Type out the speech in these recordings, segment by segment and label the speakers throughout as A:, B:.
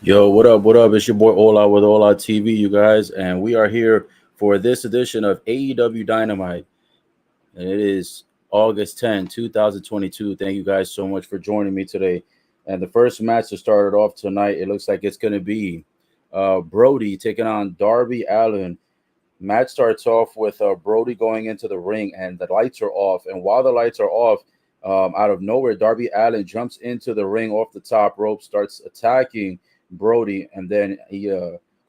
A: Yo, what up? What up? It's your boy Ola with Ola TV, you guys, and we are here for this edition of AEW Dynamite. And it is August 10, 2022. Thank you guys so much for joining me today. And the first match to start it off tonight, it looks like it's going to be Brody taking on Darby Allin. Match starts off with Brody going into the ring, and the lights are off. And while the lights are off, out of nowhere, Darby Allin jumps into the ring off the top rope, starts attacking Brody, and then he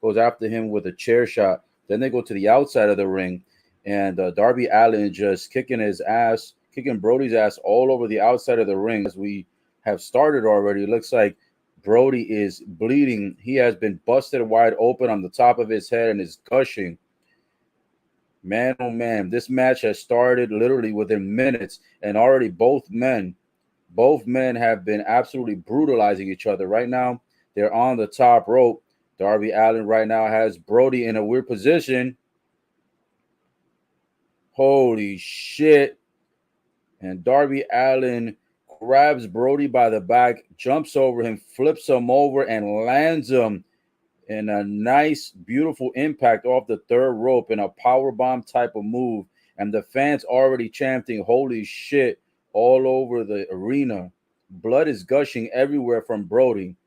A: goes after him with a chair shot. Then they go to the outside of the ring, and Darby Allin just kicking his ass, kicking Brody's ass all over the outside of the ring. As we have started already, it looks like Brody is bleeding. He has been busted wide open on the top of his head and is gushing. Man, oh man, this match has started literally within minutes, and already both men have been absolutely brutalizing each other. Right now, they're on the top rope. Darby Allin right now has Brody in a weird position. Holy shit. And Darby Allin grabs Brody by the back, jumps over him, flips him over, and lands him in a nice, beautiful impact off the third rope in a power bomb type of move. And the fans already chanting, "Holy shit," all over the arena. Blood is gushing everywhere from Brody.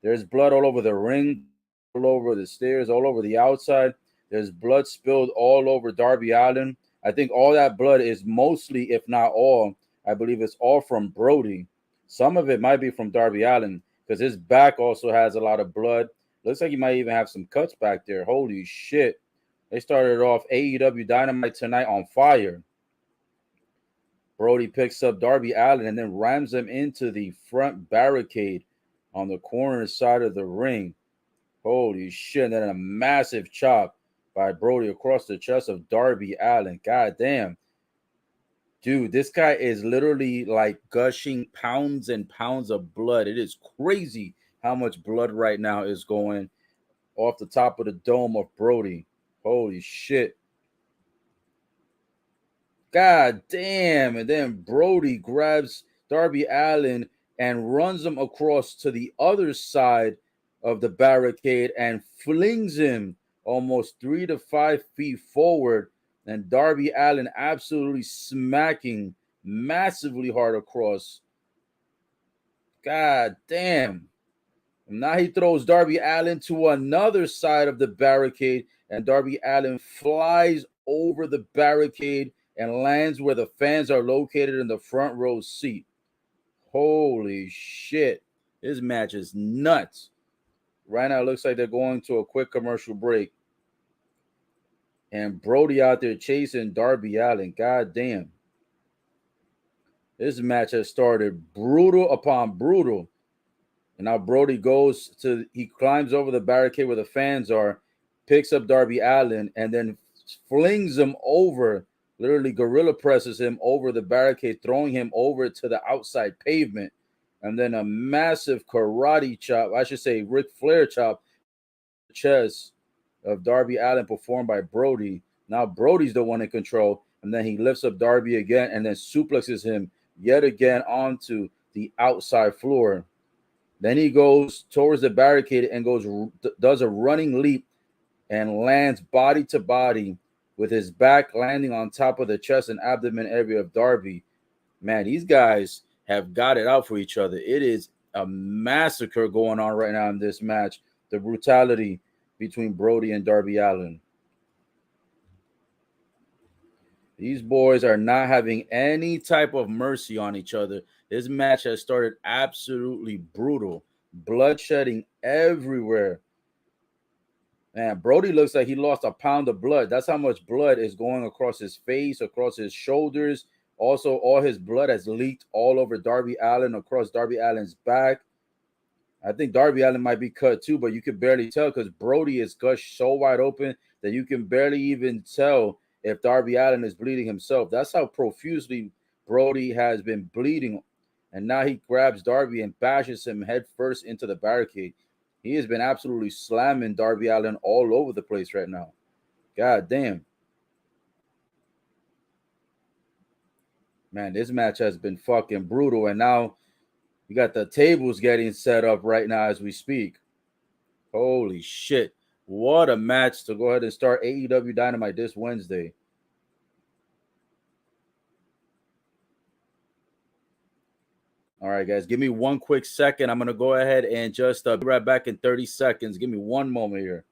A: There's blood all over the ring, all over the stairs, all over the outside. There's blood spilled all over Darby Allin. I think all that blood is mostly, if not all, I believe it's all from Brody. Some of it might be from Darby Allin because his back also has a lot of blood. Looks like he might even have some cuts back there. Holy shit. They started off AEW Dynamite tonight on fire. Brody picks up Darby Allin and then rams him into the front barricade on the corner side of the ring. Holy shit. And then a massive chop by Brody across the chest of Darby Allin. God damn. Dude, this guy is literally like gushing pounds and pounds of blood. It is crazy how much blood right now is going off the top of the dome of Brody. Holy shit. God damn. And then Brody grabs Darby Allin and runs him across to the other side of the barricade and flings him almost 3 to 5 feet forward. And Darby Allin absolutely smacking massively hard across. God damn. And now he throws Darby Allin to another side of the barricade, and Darby Allin flies over the barricade and lands where the fans are located in the front row seat. Holy shit. This match is nuts. Right now, it looks like they're going to a quick commercial break. And Brody out there chasing Darby Allin. God damn. This match has started brutal upon brutal. And now Brody he climbs over the barricade where the fans are, picks up Darby Allin, and then flings him over, literally gorilla presses him over the barricade, throwing him over to the outside pavement. And then a massive karate chop, I should say Ric Flair chop, chest of Darby Allin performed by Brody. Now Brody's the one in control, and then he lifts up Darby again and then suplexes him yet again onto the outside floor. Then he goes towards the barricade and does a running leap and lands body to body with his back landing on top of the chest and abdomen area of Darby. Man, these guys have got it out for each other. It is a massacre going on right now in this match. The brutality between Brody and Darby Allin. These boys are not having any type of mercy on each other. This match has started absolutely brutal. Bloodshedding everywhere. Man, Brody looks like he lost a pound of blood. That's how much blood is going across his face, across his shoulders. Also, all his blood has leaked all over Darby Allin, across Darby Allin's back. I think Darby Allin might be cut too, but you can barely tell because Brody is gushed so wide open that you can barely even tell if Darby Allin is bleeding himself. That's how profusely Brody has been bleeding. And now he grabs Darby and bashes him head first into the barricade. He has been absolutely slamming Darby Allin all over the place right now. God damn. Man, this match has been fucking brutal. And now we got the tables getting set up right now as we speak. Holy shit. What a match to go ahead and start AEW Dynamite this Wednesday. All right, guys, give me one quick second. I'm going to go ahead and just be right back in 30 seconds. Give me one moment here.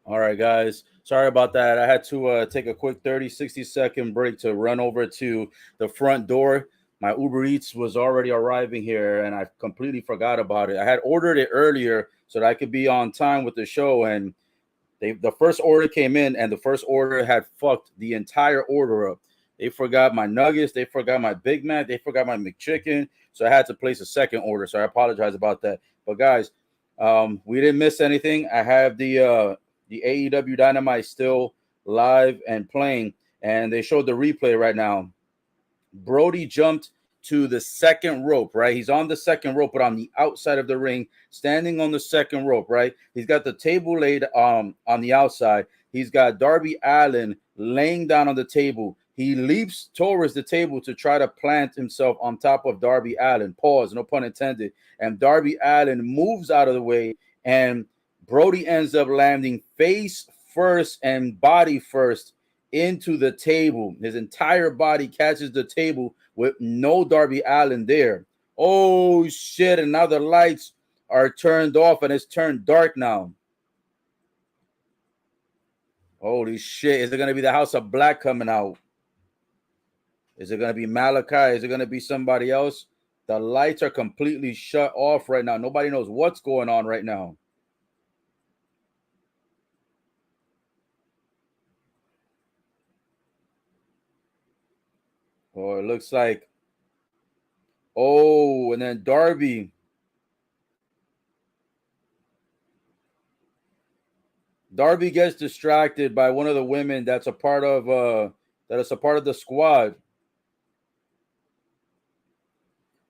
A: All right, guys. Sorry about that. I had to take a quick 30, 60-second break to run over to the front door. My Uber Eats was already arriving here, and I completely forgot about it. I had ordered it earlier so that I could be on time with the show, and the first order came in, and the first order had fucked the entire order up. They forgot my nuggets. They forgot my Big Mac. They forgot my McChicken. So I had to place a second order. So I apologize about that. But guys, we didn't miss anything. I have the AEW Dynamite still live and playing, and they showed the replay right now. Brody jumped to the second rope, right? He's on the second rope, but on the outside of the ring, standing on the second rope, right? He's got the table laid on the outside. He's got Darby Allin laying down on the table. He leaps towards the table to try to plant himself on top of Darby Allin. Pause, no pun intended. And Darby Allin moves out of the way, and Brody ends up landing face first and body first into the table. His entire body catches the table with no Darby Allin there. Oh shit, and now the lights are turned off and it's turned dark now. Holy shit, is it going to be the House of Black coming out? Is it going to be Malachi? Is it going to be somebody else? The lights are completely shut off right now. Nobody knows what's going on right now. Oh, it looks like. Oh, and then Darby. Darby gets distracted by one of the women that's a part of the squad.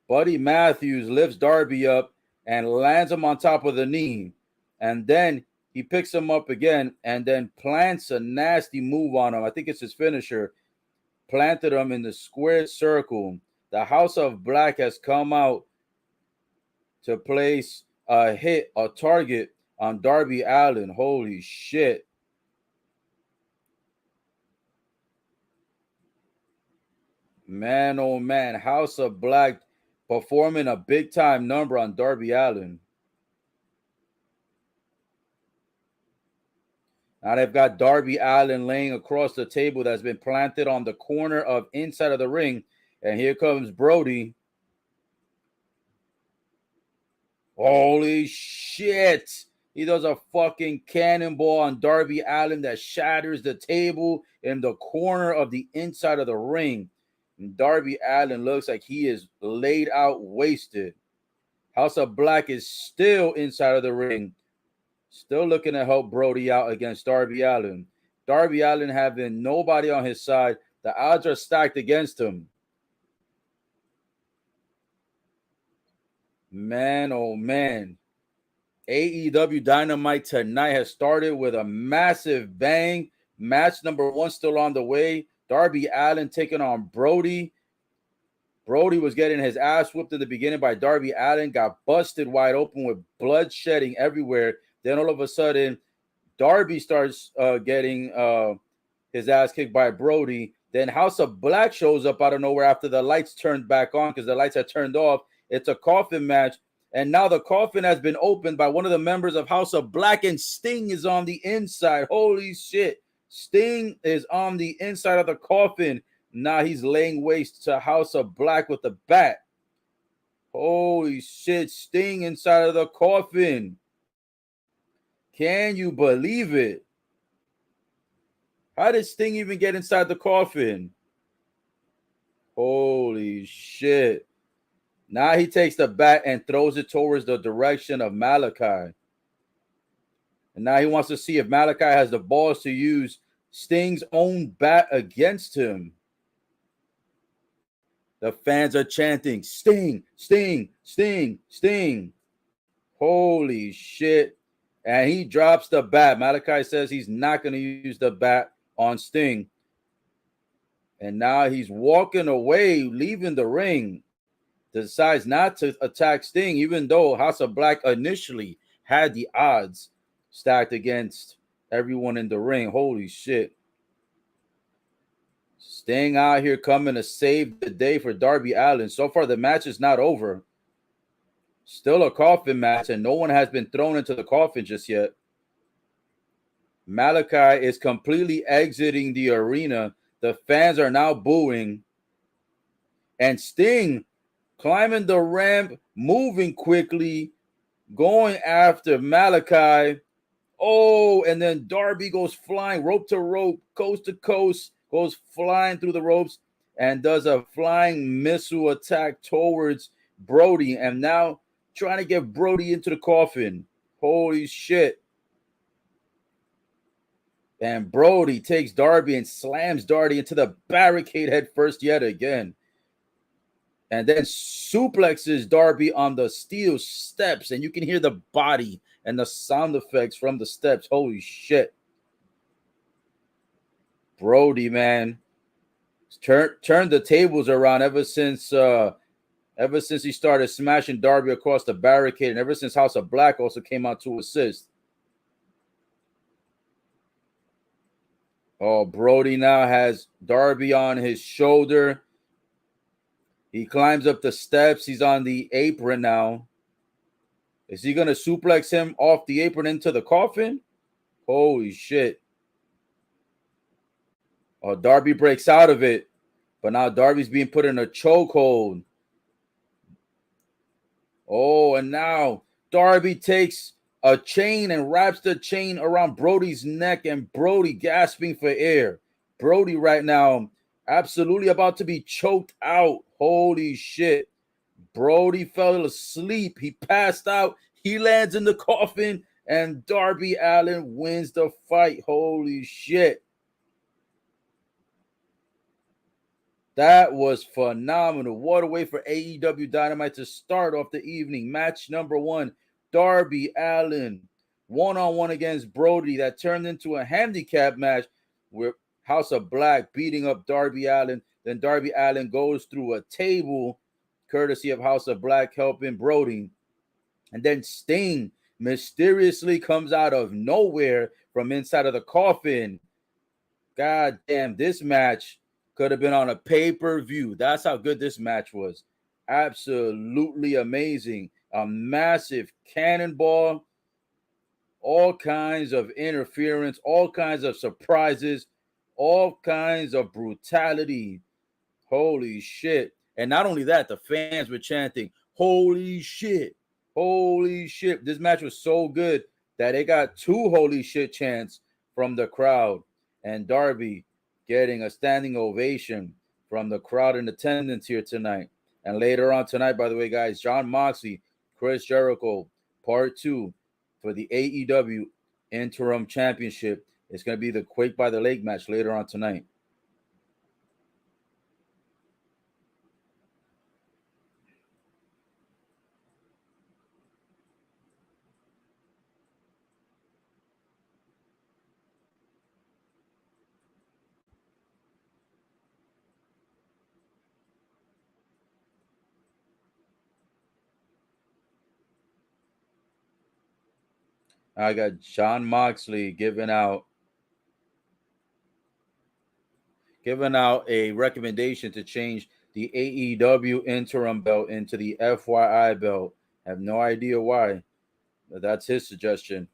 A: Buddy Matthews lifts Darby up and lands him on top of the knee. And then he picks him up again and then plants a nasty move on him. I think it's his finisher. Planted him in the square circle. The House of Black has come out to place a target on Darby Allin. Holy shit. Man, oh man. House of Black performing a big time number on Darby Allin. Now they've got Darby Allin laying across the table that's been planted on the corner of inside of the ring. And here comes Brody. Holy shit. He does a fucking cannonball on Darby Allin that shatters the table in the corner of the inside of the ring. And Darby Allin looks like he is laid out wasted. House of Black is still inside of the ring. Still looking to help Brody out against Darby Allin. Darby Allin having nobody on his side. The odds are stacked against him. Man, oh man. AEW Dynamite tonight has started with a massive bang. Match number 1 still on the way. Darby Allin taking on Brody. Brody was getting his ass whooped in the beginning by Darby Allin. Got busted wide open with blood shedding everywhere. Then all of a sudden, Darby starts getting his ass kicked by Brody. Then House of Black shows up out of nowhere after the lights turned back on because the lights had turned off. It's a coffin match. And now the coffin has been opened by one of the members of House of Black, and Sting is on the inside. Holy shit. Sting is on the inside of the coffin. Now he's laying waste to House of Black with the bat. Holy shit. Sting inside of the coffin. Can you believe it? How did Sting even get inside the coffin? Holy shit. Now he takes the bat and throws it towards the direction of Malachi. And now he wants to see if Malachi has the balls to use Sting's own bat against him. The fans are chanting, Sting, Sting, Sting, Sting. Holy shit. And he drops the bat. Malachi says he's not going to use the bat on Sting. And now he's walking away, leaving the ring. Decides not to attack Sting, even though House of Black initially had the odds stacked against everyone in the ring. Holy shit. Sting out here coming to save the day for Darby Allin. So far, the match is not over. Still a coffin match, and no one has been thrown into the coffin just yet. Malachi is completely exiting the arena. The fans are now booing. And Sting climbing the ramp, moving quickly, going after Malachi. Oh, and then Darby goes flying rope to rope, coast to coast, goes flying through the ropes and does a flying missile attack towards Brody. And now trying to get Brody into the coffin. Holy shit. And Brody takes Darby and slams Darby into the barricade head first yet again. And then suplexes Darby on the steel steps. And you can hear the body and the sound effects from the steps. Holy shit. Brody, man, turned the tables around ever since he started smashing Darby across the barricade, and ever since House of Black also came out to assist. Oh, Brody now has Darby on his shoulder. He climbs up the steps. He's on the apron now. Is he going to suplex him off the apron into the coffin? Holy shit. Oh, Darby breaks out of it. But now Darby's being put in a chokehold. Oh, and now Darby takes a chain and wraps the chain around Brody's neck, and Brody gasping for air. Brody right now absolutely about to be choked out. Holy shit. Brody fell asleep. He passed out. He lands in the coffin, and Darby Allin wins the fight. Holy shit. That was phenomenal. What a way for AEW Dynamite to start off the evening. Match number 1, Darby Allin one-on-one against Brody. That turned into a handicap match with House of Black beating up Darby Allin. Then Darby Allin goes through a table, courtesy of House of Black helping Brody. And then Sting mysteriously comes out of nowhere from inside of the coffin. God damn, this match could have been on a pay-per-view. That's how good this match was. Absolutely amazing. A massive cannonball. All kinds of interference. All kinds of surprises. All kinds of brutality. Holy shit. And not only that, the fans were chanting, holy shit. Holy shit. This match was so good that it got 2 holy shit chants from the crowd. And Darby getting a standing ovation from the crowd in attendance here tonight. And later on tonight, by the way, guys, Jon Moxley, Chris Jericho, part 2 for the AEW Interim Championship. It's going to be the Quake by the Lake match later on tonight. I got Jon Moxley giving out a recommendation to change the AEW interim belt into the FYI belt. I have no idea why, but that's his suggestion.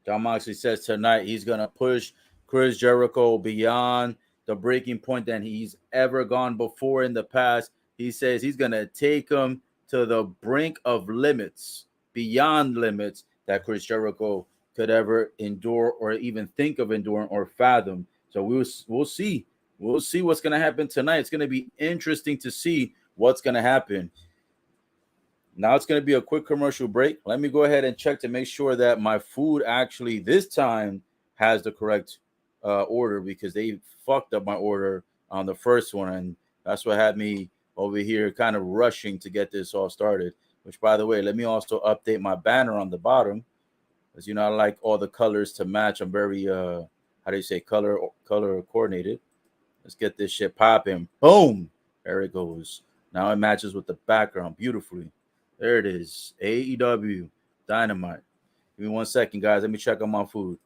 A: Jon Moxley says tonight he's going to push Chris Jericho beyond the breaking point that he's ever gone before in the past. He says he's going to take him to the brink of limits, beyond limits that Chris Jericho could ever endure or even think of enduring or fathom. So we'll see. We'll see what's going to happen tonight. It's going to be interesting to see what's going to happen. Now it's going to be a quick commercial break. Let me go ahead and check to make sure that my food actually this time has the correct order, because they fucked up my order on the first one, and that's what had me over here kind of rushing to get this all started. Which, by the way, let me also update my banner on the bottom, because I like all the colors to match. I'm very how do you say, color coordinated. Let's get this shit popping. Boom, there it goes. Now it matches with the background beautifully. There it is. AEW Dynamite. Give me 1 second, guys. Let me check on my food.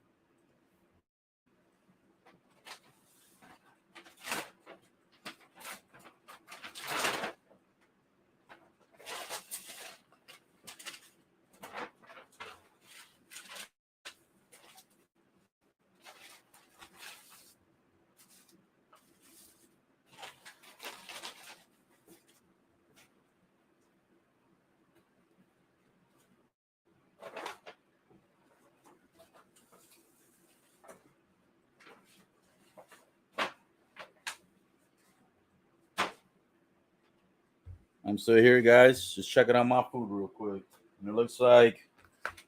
A: I'm still here, guys. Just checking on my food real quick. And it looks like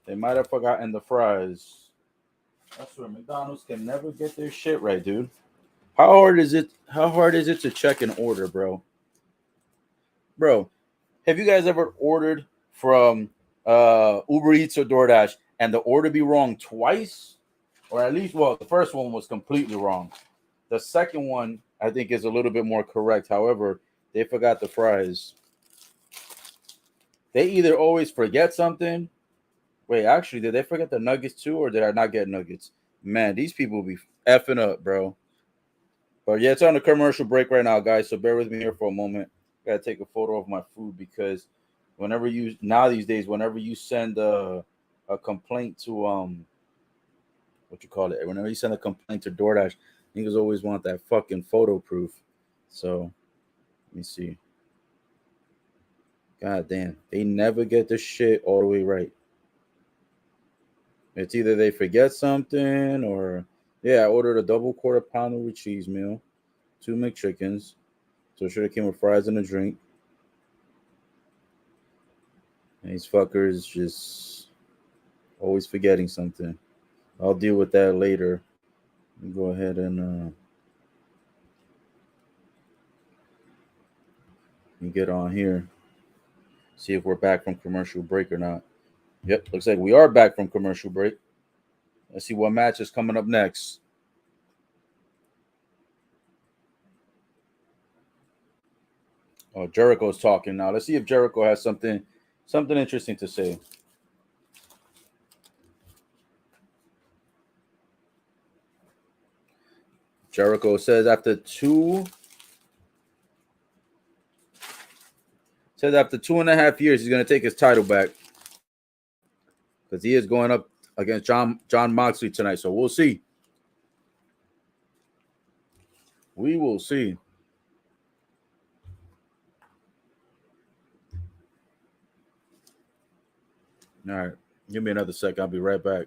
A: they might have forgotten the fries. That's where McDonald's can never get their shit right, dude. How hard is it to check an order, bro? Bro, have you guys ever ordered from Uber Eats or DoorDash and the order be wrong twice? Or at least, well, the first one was completely wrong. The second one, I think, is a little bit more correct. However, they forgot the fries. They either always forget something. Wait, actually, did they forget the nuggets too, or did I not get nuggets? Man, these people be effing up, bro. But yeah, it's on a commercial break right now, guys. So bear with me here for a moment. Gotta take a photo of my food, because whenever these days, whenever you send a complaint to what you call it, whenever you send a complaint to DoorDash, niggas always want that fucking photo proof. So let me see. God damn, they never get the shit all the way right. It's either they forget something, or yeah, I ordered a double quarter pounder with cheese meal, 2 McChickens. So it should have came with fries and a drink. And these fuckers just always forgetting something. I'll deal with that later. Let me go ahead and get on here. See if we're back from commercial break or not. Yep, looks like we are back from commercial break. Let's see what match is coming up next. Oh, Jericho's talking now. Let's see if Jericho has something interesting to say. Jericho says after 2.5 years, he's going to take his title back, because he is going up against John Moxley tonight. So we'll see. We will see. All right. Give me another second. I'll be right back.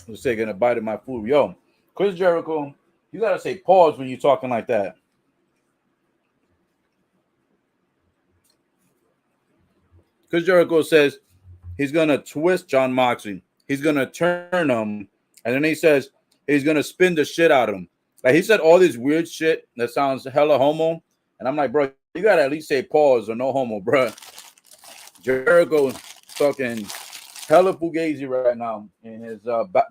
A: Just taking a bite of my food. Yo, Chris Jericho, you got to say pause when you're talking like that. Chris Jericho says he's going to twist John Moxley. He's going to turn him. And then he says he's going to spin the shit out of him. Like, he said all this weird shit that sounds hella homo. And I'm like, bro, you got to at least say pause or no homo, bro. Jericho's fucking hella fugazi right now in his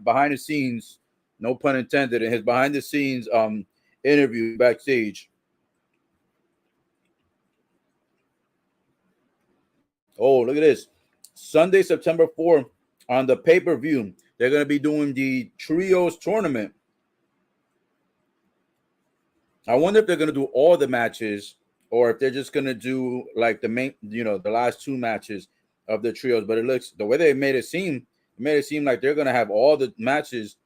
A: behind the scenes, no pun intended, in his behind the scenes interview backstage. Oh, look at this. Sunday, September 4th, on the pay-per-view, they're going to be doing the Trios tournament. I wonder if they're going to do all the matches or if they're just going to do like the main, the last two matches of the Trios. But it looks, the way they made it seem like they're going to have all the matches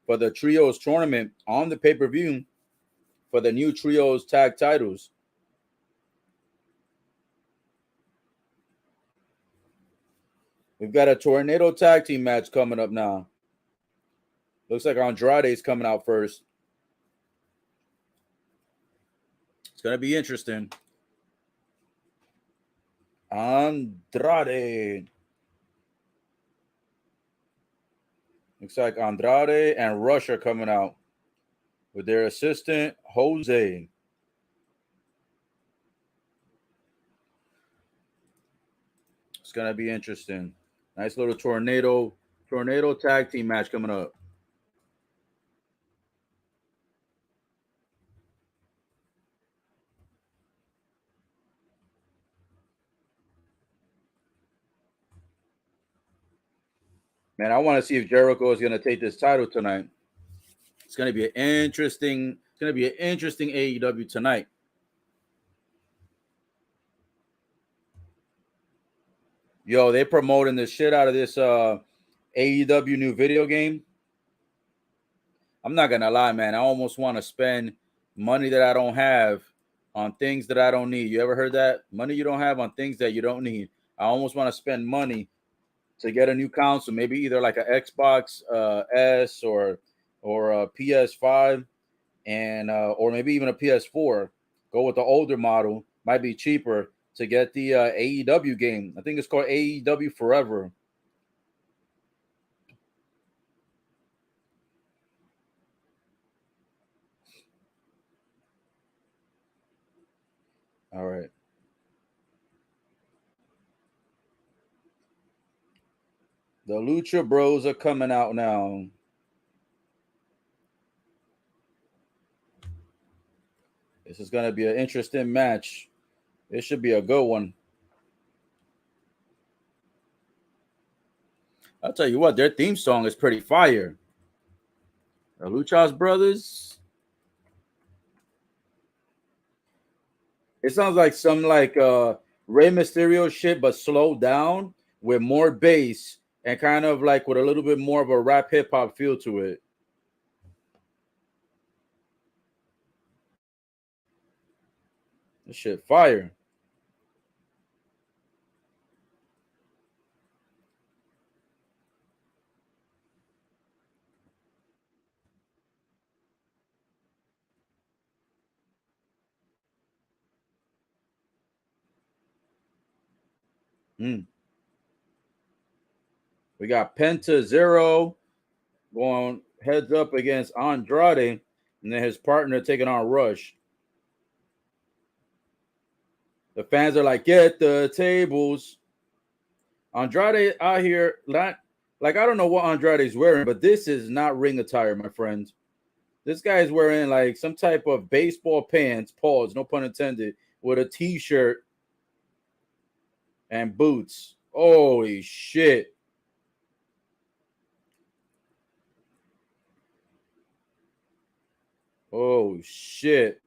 A: for the Trios tournament on the pay-per-view for the new Trios tag titles. We've got a Tornado tag team match coming up now. Looks like Andrade's coming out first. It's going to be interesting. Andrade. Looks like Andrade and Rush are coming out with their assistant, Jose. It's going to be interesting. Nice little tornado tag team match coming up. Man, I want to see if Jericho is going to take this title tonight. It's going to be an interesting AEW tonight. Yo, they promoting the shit out of this AEW new video game. I'm not going to lie, man. I almost want to spend money that I don't have on things that I don't need. You ever heard that? Money you don't have on things that you don't need. I almost want to spend money to get a new console, maybe either like an Xbox S or a PS5 and or maybe even a PS4. Go with the older model, might be cheaper to get the AEW game. I think it's called AEW Forever. All right. The Lucha Bros are coming out now. This is going to be an interesting match. It should be a good one. I'll tell you what, their theme song is pretty fire. The Luchas Brothers. It sounds like some like Rey Mysterio shit, but slowed down with more bass and kind of like with a little bit more of a rap hip hop feel to it. This shit fire. We got Penta Zero going heads up against Andrade, and then his partner taking on Rush. The fans are like, get the tables. Andrade out here, not like I don't know what Andrade's wearing, but this is not ring attire, my friend. This guy is wearing like some type of baseball pants, pause, no pun intended, with a t-shirt and boots. Holy shit. Oh shit.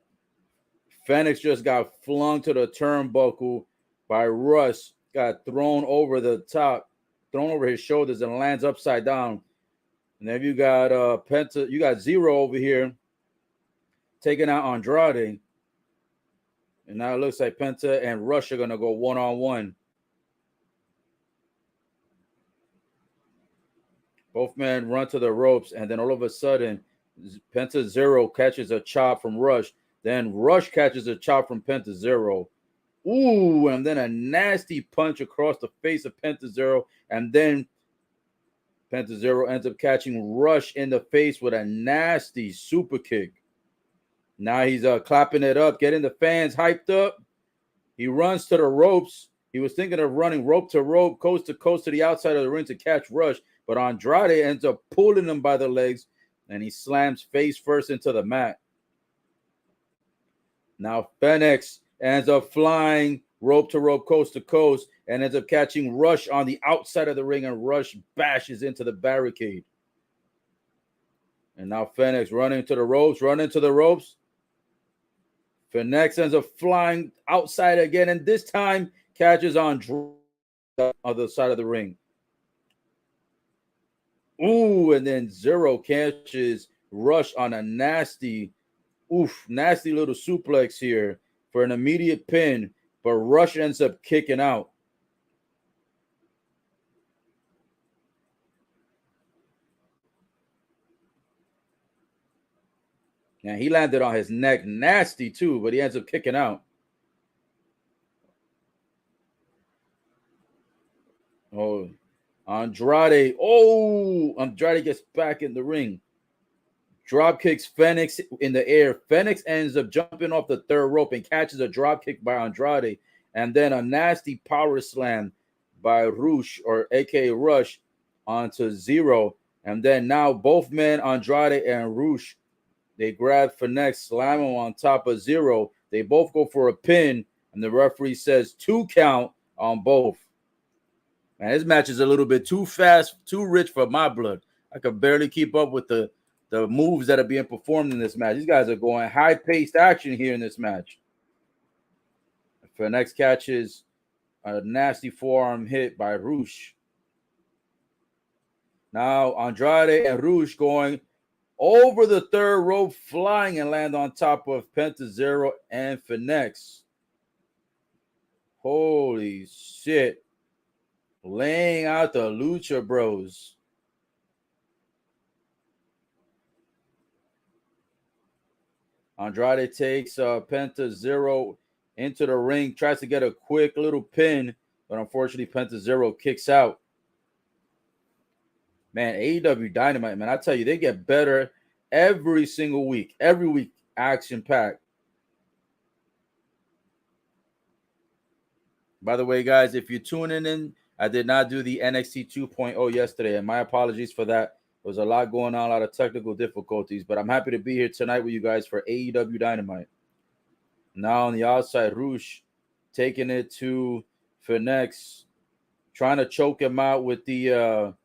A: Fenix just got flung to the turnbuckle by Russ. Got thrown over the top, thrown over his shoulders and lands upside down. And then you got Penta, you got Zero over here taking out Andrade. And now it looks like Penta and Rush are gonna go one-on-one. Both men run to the ropes, and then all of a sudden, Penta Zero catches a chop from Rush. Then Rush catches a chop from Penta Zero. Ooh, and then a nasty punch across the face of Penta Zero. And then Penta Zero ends up catching Rush in the face with a nasty super kick. Now he's clapping it up, getting the fans hyped up. He runs to the ropes. He was thinking of running rope to rope, coast to coast to the outside of the ring to catch Rush. But Andrade ends up pulling him by the legs, and he slams face first into the mat. Now Fenix ends up flying rope to rope, coast to coast, and ends up catching Rush on the outside of the ring, and Rush bashes into the barricade. And now Fenix running to the ropes. Fenix ends up flying outside again, and this time catches Andrade on the other side of the ring. Ooh, and then Zero catches Rush on a nasty little suplex here for an immediate pin, but Rush ends up kicking out. And he landed on his neck nasty too, but he ends up kicking out. Oh, Andrade. Oh, Andrade gets back in the ring. Drop kicks Fenix in the air. Fenix ends up jumping off the third rope and catches a drop kick by Andrade. And then a nasty power slam by Rush, or aka Rush, onto Zero. And then now both men, Andrade and Rush, they grab Fenix, slam him on top of Zero. They both go for a pin, and the referee says 2 count on both. Man, this match is a little bit too fast, too rich for my blood. I could barely keep up with the moves that are being performed in this match. These guys are going high-paced action here in this match. Fenix catches a nasty forearm hit by Rush. Now Andrade and Rush going over the third rope, flying and land on top of Penta Zero and Fenix. Holy shit. Laying out the Lucha Bros. Andrade takes Penta Zero into the ring, tries to get a quick little pin, but unfortunately Penta Zero kicks out. Man, AEW Dynamite, man, I tell you, they get better every single week. Every week, action-packed. By the way, guys, if you're tuning in, I did not do the NXT 2.0 yesterday, and my apologies for that. There was a lot going on, a lot of technical difficulties, but I'm happy to be here tonight with you guys for AEW Dynamite. Now on the outside, Rush taking it to Fenix, trying to choke him out with the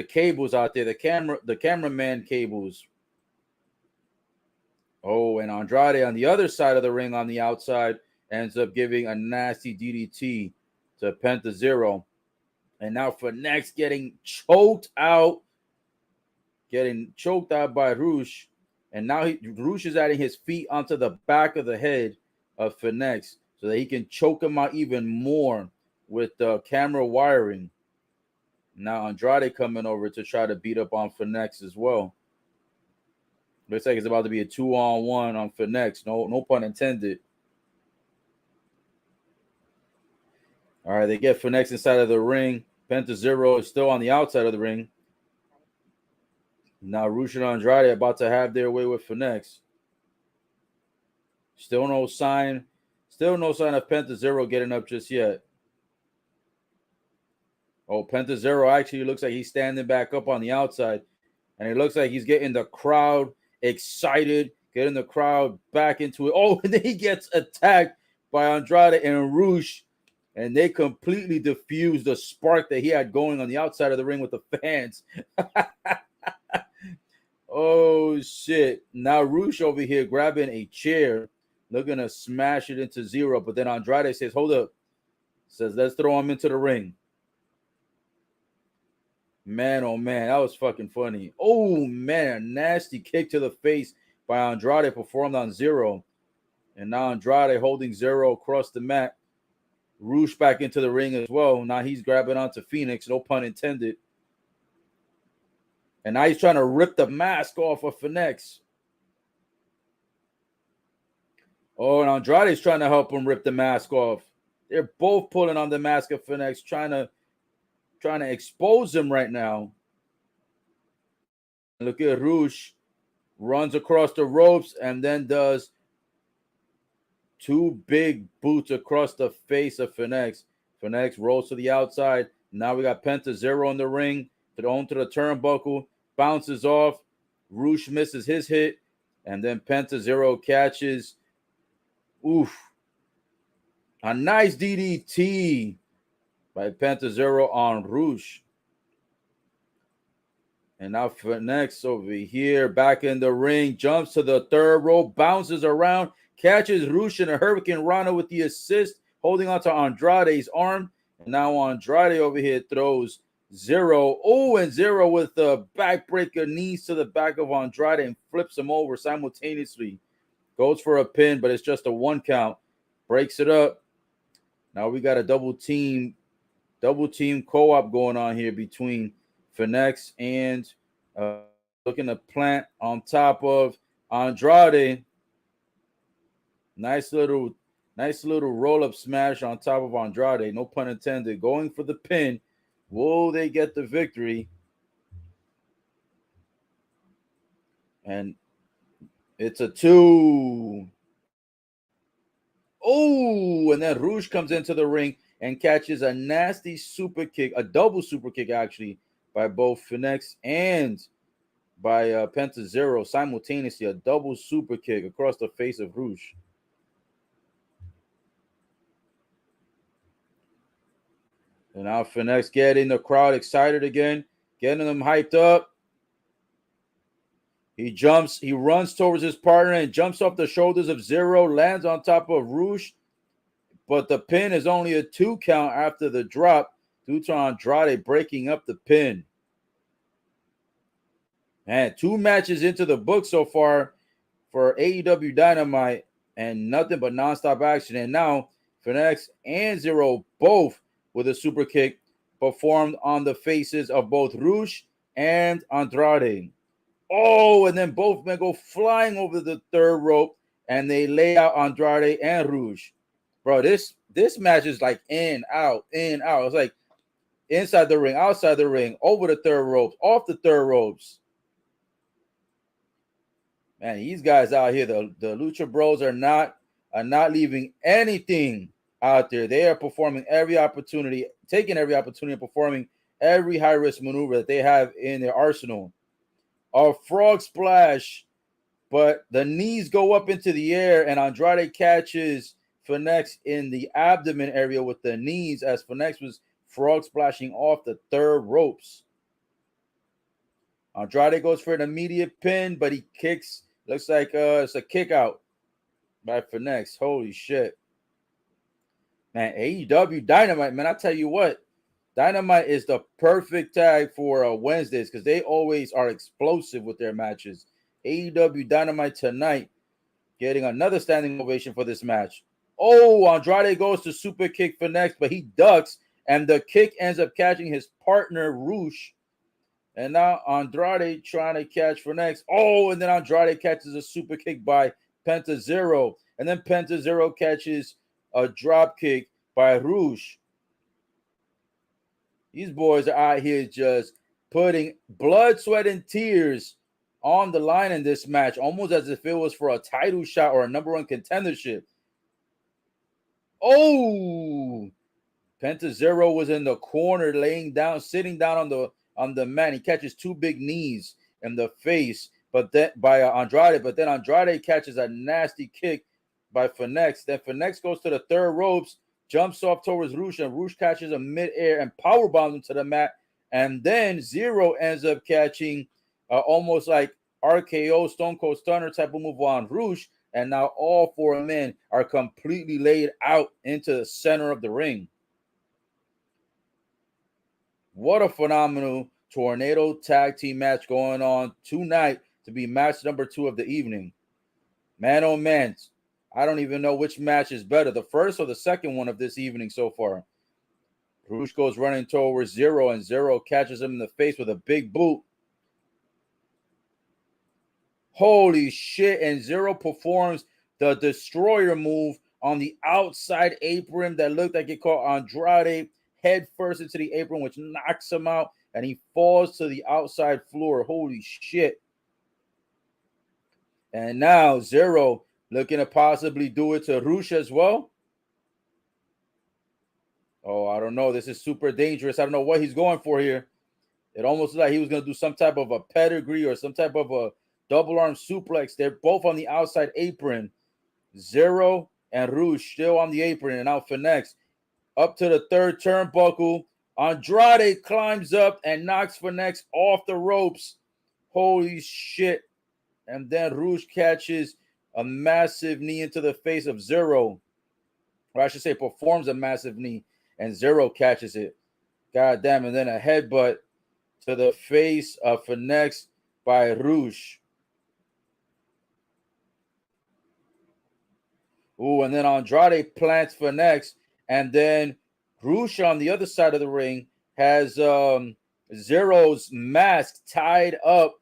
A: cables out there, the cameraman cables. Oh, and Andrade on the other side of the ring on the outside ends up giving a nasty DDT to Penta Zero. And now Fenix getting choked out by Rush. And now Rush is adding his feet onto the back of the head of Fenix so that he can choke him out even more with the camera wiring. Now Andrade coming over to try to beat up on Fenix as well. Looks like it's about to be a 2-on-1 on Fenix. No pun intended. All right, they get Fenix inside of the ring. Penta Zero is still on the outside of the ring. Now Rush and Andrade about to have their way with Fenix. Still no sign of Penta Zero getting up just yet. Oh, Penta Zero actually looks like he's standing back up on the outside. And it looks like he's getting the crowd excited, getting the crowd back into it. Oh, and then he gets attacked by Andrade and Rush. And they completely diffused the spark that he had going on the outside of the ring with the fans. Oh, shit. Now Rush over here grabbing a chair, looking to smash it into Zero. But then Andrade says, hold up. Says, let's throw him into the ring. Man, oh, man, that was fucking funny. Oh, man, a nasty kick to the face by Andrade performed on Zero. And now Andrade holding Zero across the mat. Rush back into the ring as well. Now he's grabbing onto Fenix, no pun intended. And now he's trying to rip the mask off of Fenix. Oh, and Andrade's trying to help him rip the mask off. They're both pulling on the mask of Fenix, trying to expose him right now. Look at Rush. Runs across the ropes and then does 2 big boots across the face of Fenix. Fenix rolls to the outside. Now we got Penta Zero in the ring. Thrown to the turnbuckle. Bounces off. Rush misses his hit. And then Penta Zero catches. Oof. A nice DDT by Penta Zero on Roosh. And now for next over here, back in the ring, jumps to the third rope, bounces around, catches Roosh in a Hurricane Rana with the assist, holding on to Andrade's arm. And now Andrade over here throws Zero. Oh, and Zero with the backbreaker knees to the back of Andrade and flips him over simultaneously. Goes for a pin, but it's just a 1 count. Breaks it up. Now we got a double team co-op going on here between Phoenix and looking to plant on top of Andrade. Nice little roll-up smash on top of Andrade. No pun intended. Going for the pin. Will they get the victory? And it's a 2. Oh, and then Rouge comes into the ring and catches a nasty super kick, a double super kick actually, by both Phoenix and by Penta Zero simultaneously. A double super kick across the face of Rouge. And now Phoenix getting the crowd excited again, getting them hyped up. He runs towards his partner and jumps off the shoulders of Zero, lands on top of Rouge. But the pin is only a 2 count after the drop due to Andrade breaking up the pin. And 2 matches into the book so far for AEW Dynamite and nothing but nonstop action. And now Phoenix and Zero both with a super kick performed on the faces of both Rouge and Andrade. Oh, and then both men go flying over the third rope and they lay out Andrade and Rouge. Bro, this match is like in, out, in, out. It's like inside the ring, outside the ring, over the third ropes, off the third ropes. Man, these guys out here, the Lucha Bros are not leaving anything out there. They are performing every opportunity, taking every opportunity, and performing every high-risk maneuver that they have in their arsenal. A frog splash, but the knees go up into the air, and Andrade catches Phoenix in the abdomen area with the knees as Phoenix was frog splashing off the third ropes. Andrade goes for an immediate pin, but he kicks. Looks like it's a kick out by Phoenix. Holy shit. Man, AEW Dynamite, man, I tell you what, Dynamite is the perfect tag for Wednesdays because they always are explosive with their matches. AEW Dynamite tonight getting another standing ovation for this match. Oh, Andrade goes to super kick Phoenix, but he ducks, and the kick ends up catching his partner, Rouge. And now Andrade trying to catch Phoenix. Oh, and then Andrade catches a super kick by Penta Zero. And then Penta Zero catches a drop kick by Rouge. These boys are out here just putting blood, sweat, and tears on the line in this match, almost as if it was for a title shot or a number 1 contendership. Oh, Penta Zero was in the corner, sitting down on the mat. He catches 2 big knees in the face, but then by Andrade. But then Andrade catches a nasty kick by Phoenix. Then Phoenix goes to the third ropes, jumps off towards Rouge, and Rouge catches him midair and power bombs him to the mat. And then Zero ends up catching almost like RKO, Stone Cold Stunner type of move on Rouge. And now all 4 men are completely laid out into the center of the ring. What a phenomenal tornado tag team match going on tonight to be match number 2 of the evening. Man, oh man, I don't even know which match is better, the first or the second one of this evening so far. Rouge goes running towards Zero, and Zero catches him in the face with a big boot. Holy shit, and Zero performs the destroyer move on the outside apron that looked like it caught Andrade head first into the apron, which knocks him out, and he falls to the outside floor. Holy shit. And now Zero looking to possibly do it to Rouge as well. Oh, I don't know. This is super dangerous. I don't know what he's going for here. It almost looked like he was going to do some type of a pedigree or some type of a double arm suplex. They're both on the outside apron. Zero and Rouge still on the apron, and now Phoenix up to the third turnbuckle. Andrade climbs up and knocks Fenix off the ropes. Holy shit. And then Rouge catches a massive knee into the face of Zero. Or I should say performs a massive knee, and Zero catches it. God damn. And then a headbutt to the face of Fenix by Rouge. Ooh, and then Andrade plants Fenix, and then Rouge on the other side of the ring has Zero's mask tied up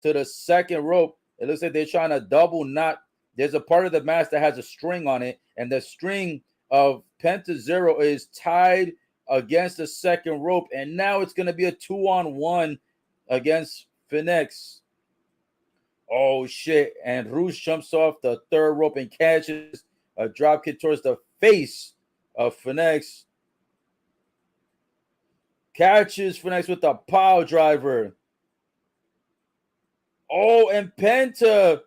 A: to the second rope. It looks like they're trying to double knot. There's a part of the mask that has a string on it, and the string of Penta Zero is tied against the second rope, and now it's going to be a 2-on-1 against Fenix. Oh shit! And Rouge jumps off the third rope and catches a drop kick towards the face of Fenix. Catches Fenix with a pile driver. Oh, and Penta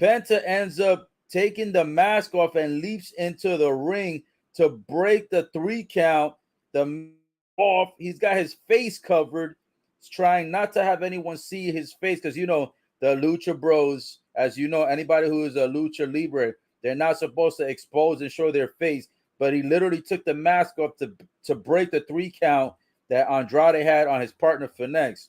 A: ends up taking the mask off and leaps into the ring to break the 3 count. The off, he's got his face covered. He's trying not to have anyone see his face because, you know, the Lucha Bros, as you know, anybody who is a Lucha Libre, they're not supposed to expose and show their face. But he literally took the mask off to break the 3 count that Andrade had on his partner Fenix.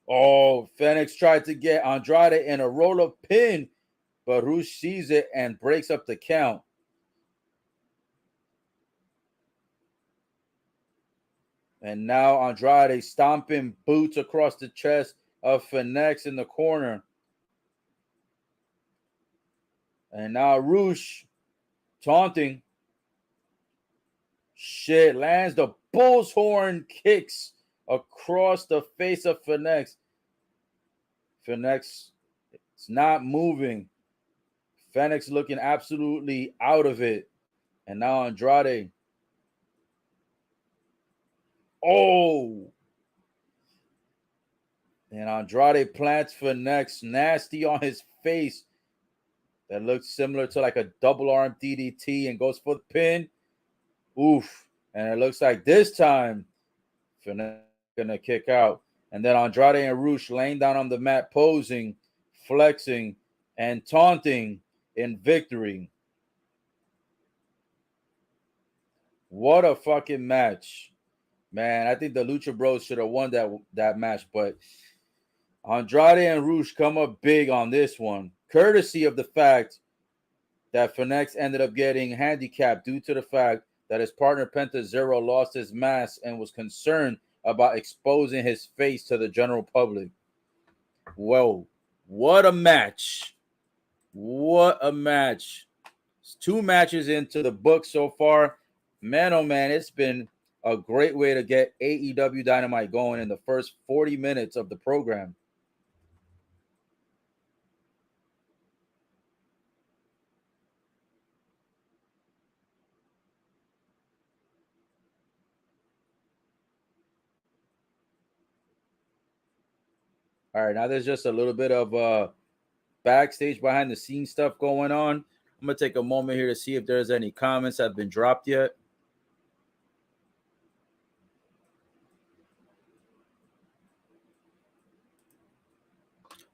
A: Oh, Fenix tried to get Andrade in a roll-up pin, but Rouge sees it and breaks up the count. And now Andrade stomping boots across the chest of Fenix in the corner. And now Rouge taunting. Shit, lands the bull's horn kicks across the face of Fenix. Fenix is not moving. Fenix looking absolutely out of it. And now Andrade. Oh! And Andrade plants Fenix nasty on his face. That looks similar to like a double arm DDT and goes for the pin. Oof. And it looks like this time Fenix gonna kick out. And then Andrade and Rouge laying down on the mat, posing, flexing, and taunting in victory. What a fucking match. Man, I think the Lucha Bros should have won that match, but Andrade and Rouge come up big on this one, courtesy of the fact that Fenix ended up getting handicapped due to the fact that his partner Penta Zero lost his mask and was concerned about exposing his face to the general public. Whoa, what a match. What a match. It's 2 matches into the book so far. Man, oh man, it's been a great way to get AEW Dynamite going in the first 40 minutes of the program. All right, now there's just a little bit of backstage behind the scenes stuff going on. I'm going to take a moment here to see if there's any comments that have been dropped yet.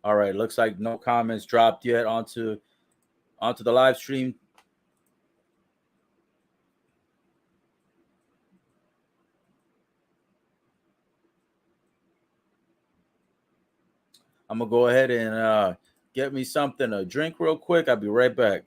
A: All right, looks like no comments dropped yet onto the live stream. I'm going to go ahead and get me something to drink real quick. I'll be right back.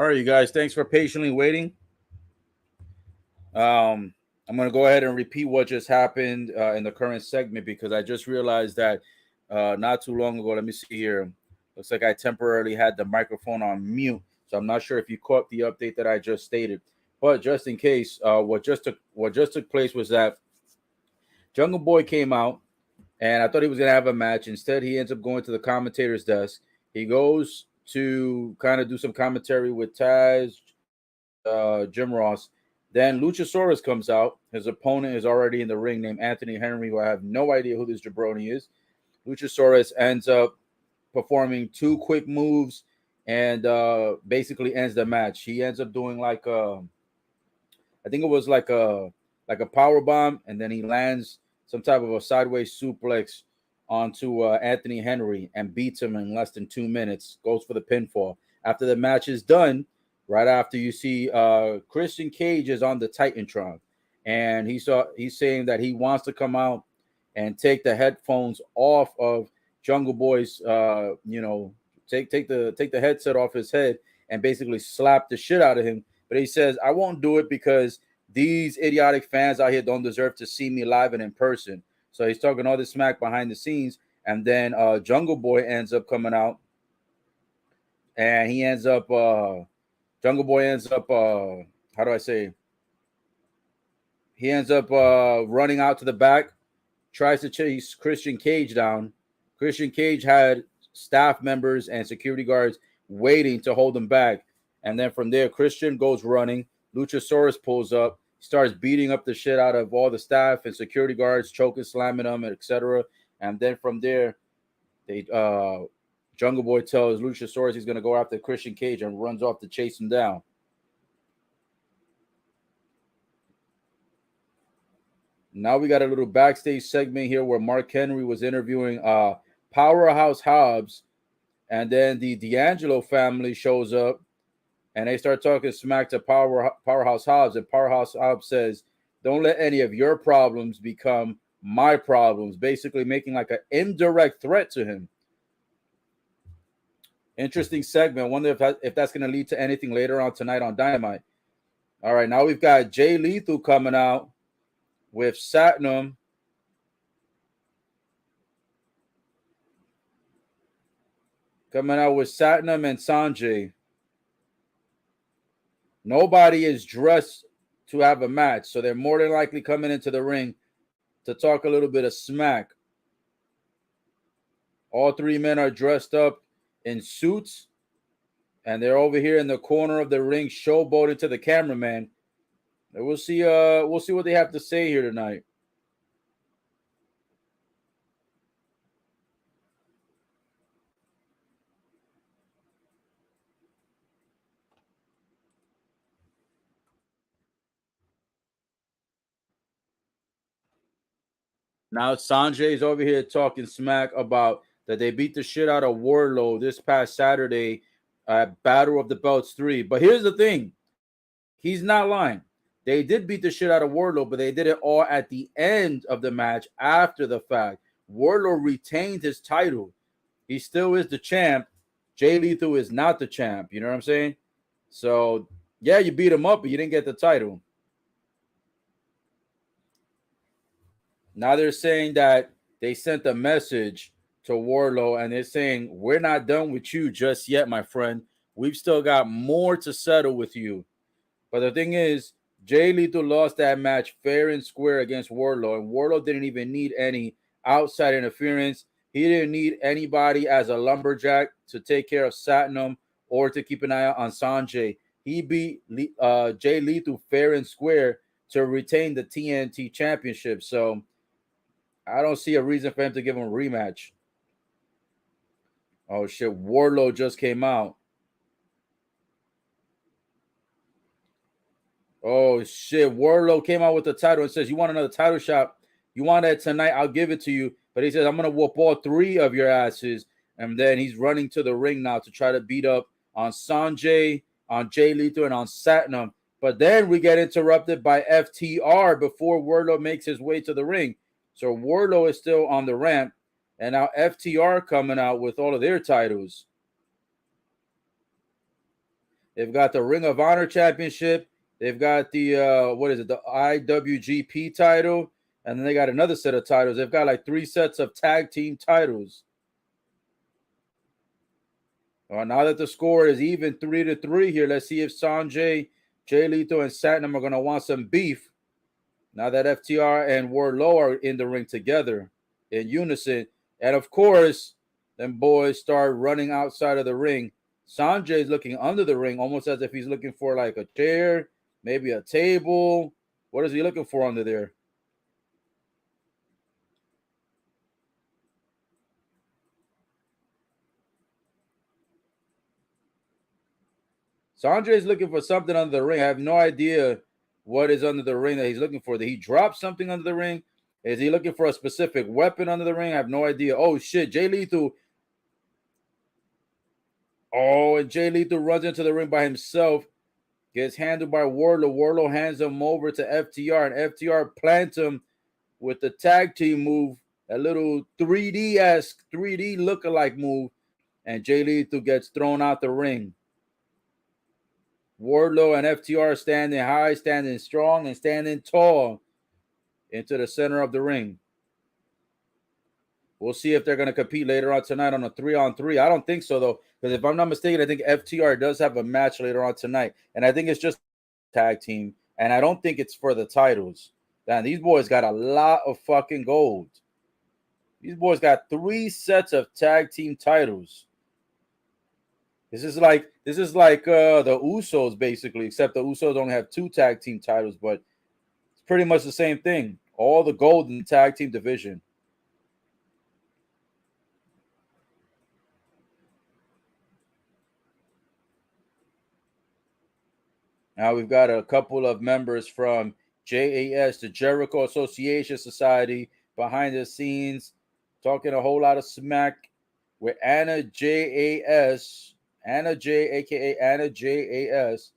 A: All right, you guys, thanks for patiently waiting. I'm going to go ahead and repeat what just happened in the current segment because I just realized that not too long ago, let me see here. Looks like I temporarily had the microphone on mute. So I'm not sure if you caught the update that I just stated. But just in case, what just took place was that Jungle Boy came out, and I thought he was gonna have a match. Instead, he ends up going to the commentator's desk. He goes to kind of do some commentary with Taz, Jim Ross. Then Luchasaurus comes out. His opponent is already in the ring, named Anthony Henry, who I have no idea who this jabroni is. Luchasaurus ends up performing two quick moves and basically ends the match. He ends up doing like I think it was like a power bomb, and then he lands some type of a sideways suplex onto Anthony Henry and beats him in less than 2 minutes. Goes for the pinfall. After the match is done, right after you see Christian Cage is on the Titantron, and he's saying that he wants to come out and take the headphones off of Jungle Boy's, take the headset off his head and basically slap the shit out of him. But he says, I won't do it because these idiotic fans out here don't deserve to see me live and in person. So he's talking all this smack behind the scenes. And then Jungle Boy ends up coming out. And he ends up, Jungle Boy ends up, how do I say? He ends up running out to the back, tries to chase Christian Cage down. Christian Cage had staff members and security guards waiting to hold him back. And then from there, Christian goes running. Luchasaurus pulls up, starts beating up the shit out of all the staff and security guards, choking, slamming them, etc. And then from there, they Jungle Boy tells Luchasaurus he's going to go after Christian Cage and runs off to chase him down. Now we got a little backstage segment here where Mark Henry was interviewing Powerhouse Hobbs, and then the D'Angelo family shows up. And they start talking smack to Powerhouse Hobbs. And Powerhouse Hobbs says, don't let any of your problems become my problems. Basically making like an indirect threat to him. Interesting segment. I wonder if that's going to lead to anything later on tonight on Dynamite. All right, now we've got Jay Lethal coming out with Satnam. Coming out with Satnam and Sanjay. Nobody is dressed to have a match, so they're more than likely coming into the ring to talk a little bit of smack. All three men are dressed up in suits, and they're over here in the corner of the ring showboating to the cameraman. And we'll see what they have to say here tonight. Now Sanjay is over here talking smack about that they beat the shit out of Wardlow this past Saturday at Battle of the Belts 3. But here's the thing. He's not lying. They did beat the shit out of Wardlow, but they did it all at the end of the match after the fact. Wardlow retained his title. He still is the champ. Jay Lethal is not the champ. You know what I'm saying? So, yeah, you beat him up, but you didn't get the title. Now they're saying that they sent a message to Wardlow, and they're saying, we're not done with you just yet, my friend. We've still got more to settle with you. But the thing is, Jay Lethal lost that match fair and square against Wardlow, and Wardlow didn't even need any outside interference. He didn't need anybody as a lumberjack to take care of Satnam or to keep an eye out on Sanjay. He beat Jay Lethal fair and square to retain the TNT championship. So I don't see a reason for him to give him a rematch. Oh, shit. Wardlow just came out. Oh, shit. Wardlow came out with the title and says, you want another title shot? You want that tonight? I'll give it to you. But he says, I'm going to whoop all three of your asses. And then he's running to the ring now to try to beat up on Sanjay, on Jay Lethal, and on Satnam. But then we get interrupted by FTR before Wardlow makes his way to the ring. So Wardlow is still on the ramp. And now FTR coming out with all of their titles. They've got the Ring of Honor Championship. They've got the the IWGP title, and then they got another set of titles. They've got like 3 sets of tag team titles. Now that the score is even 3-3 here, let's see if Sanjay, Jay Lethal, and Satnam are gonna want some beef. Now that FTR and Wardlow are in the ring together in unison, and of course, them boys start running outside of the ring. Sanjay's looking under the ring, almost as if he's looking for like a chair, maybe a table. What is he looking for under there? Sanjay's looking for something under the ring. I have no idea what is under the ring that he's looking for. Did he drop something under the ring? Is he looking for a specific weapon under the ring? I have no idea. Oh, shit. Jay Lethal. Oh, and Jay Lethal runs into the ring by himself. Gets handled by Wardlow. Wardlow hands him over to FTR, and FTR plants him with the tag team move, a little 3D-esque, 3D lookalike move, and Jay Lethal gets thrown out the ring. Wardlow and FTR standing high, standing strong, and standing tall into the center of the ring. We'll see if they're going to compete later on tonight on a 3-on-3. I don't think so, though, because if I'm not mistaken, I think FTR does have a match later on tonight, and I think it's just tag team, and I don't think it's for the titles. Man, these boys got a lot of fucking gold. These boys got 3 sets of tag team titles. This is like the Usos, basically, except the Usos only have 2 tag team titles, but it's pretty much the same thing. All the gold in the tag team division. Now we've got a couple of members from JAS, the Jericho Association Society, behind the scenes, talking a whole lot of smack with Anna JAS, Anna J, aka Anna JAS.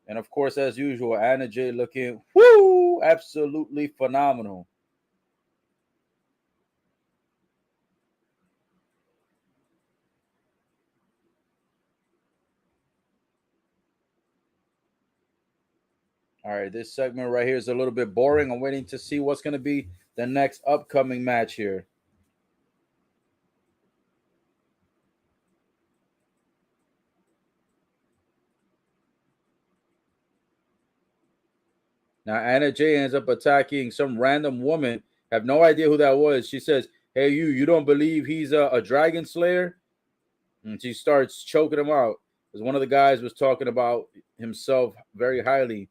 A: And of course, as usual, Anna J looking absolutely phenomenal. All right, this segment right here is a little bit boring. I'm waiting to see what's going to be the next upcoming match here. Now, Anna J ends up attacking some random woman. Have no idea who that was. She says, "Hey, you don't believe he's a dragon slayer?" And she starts choking him out. Because one of the guys was talking about himself very highly.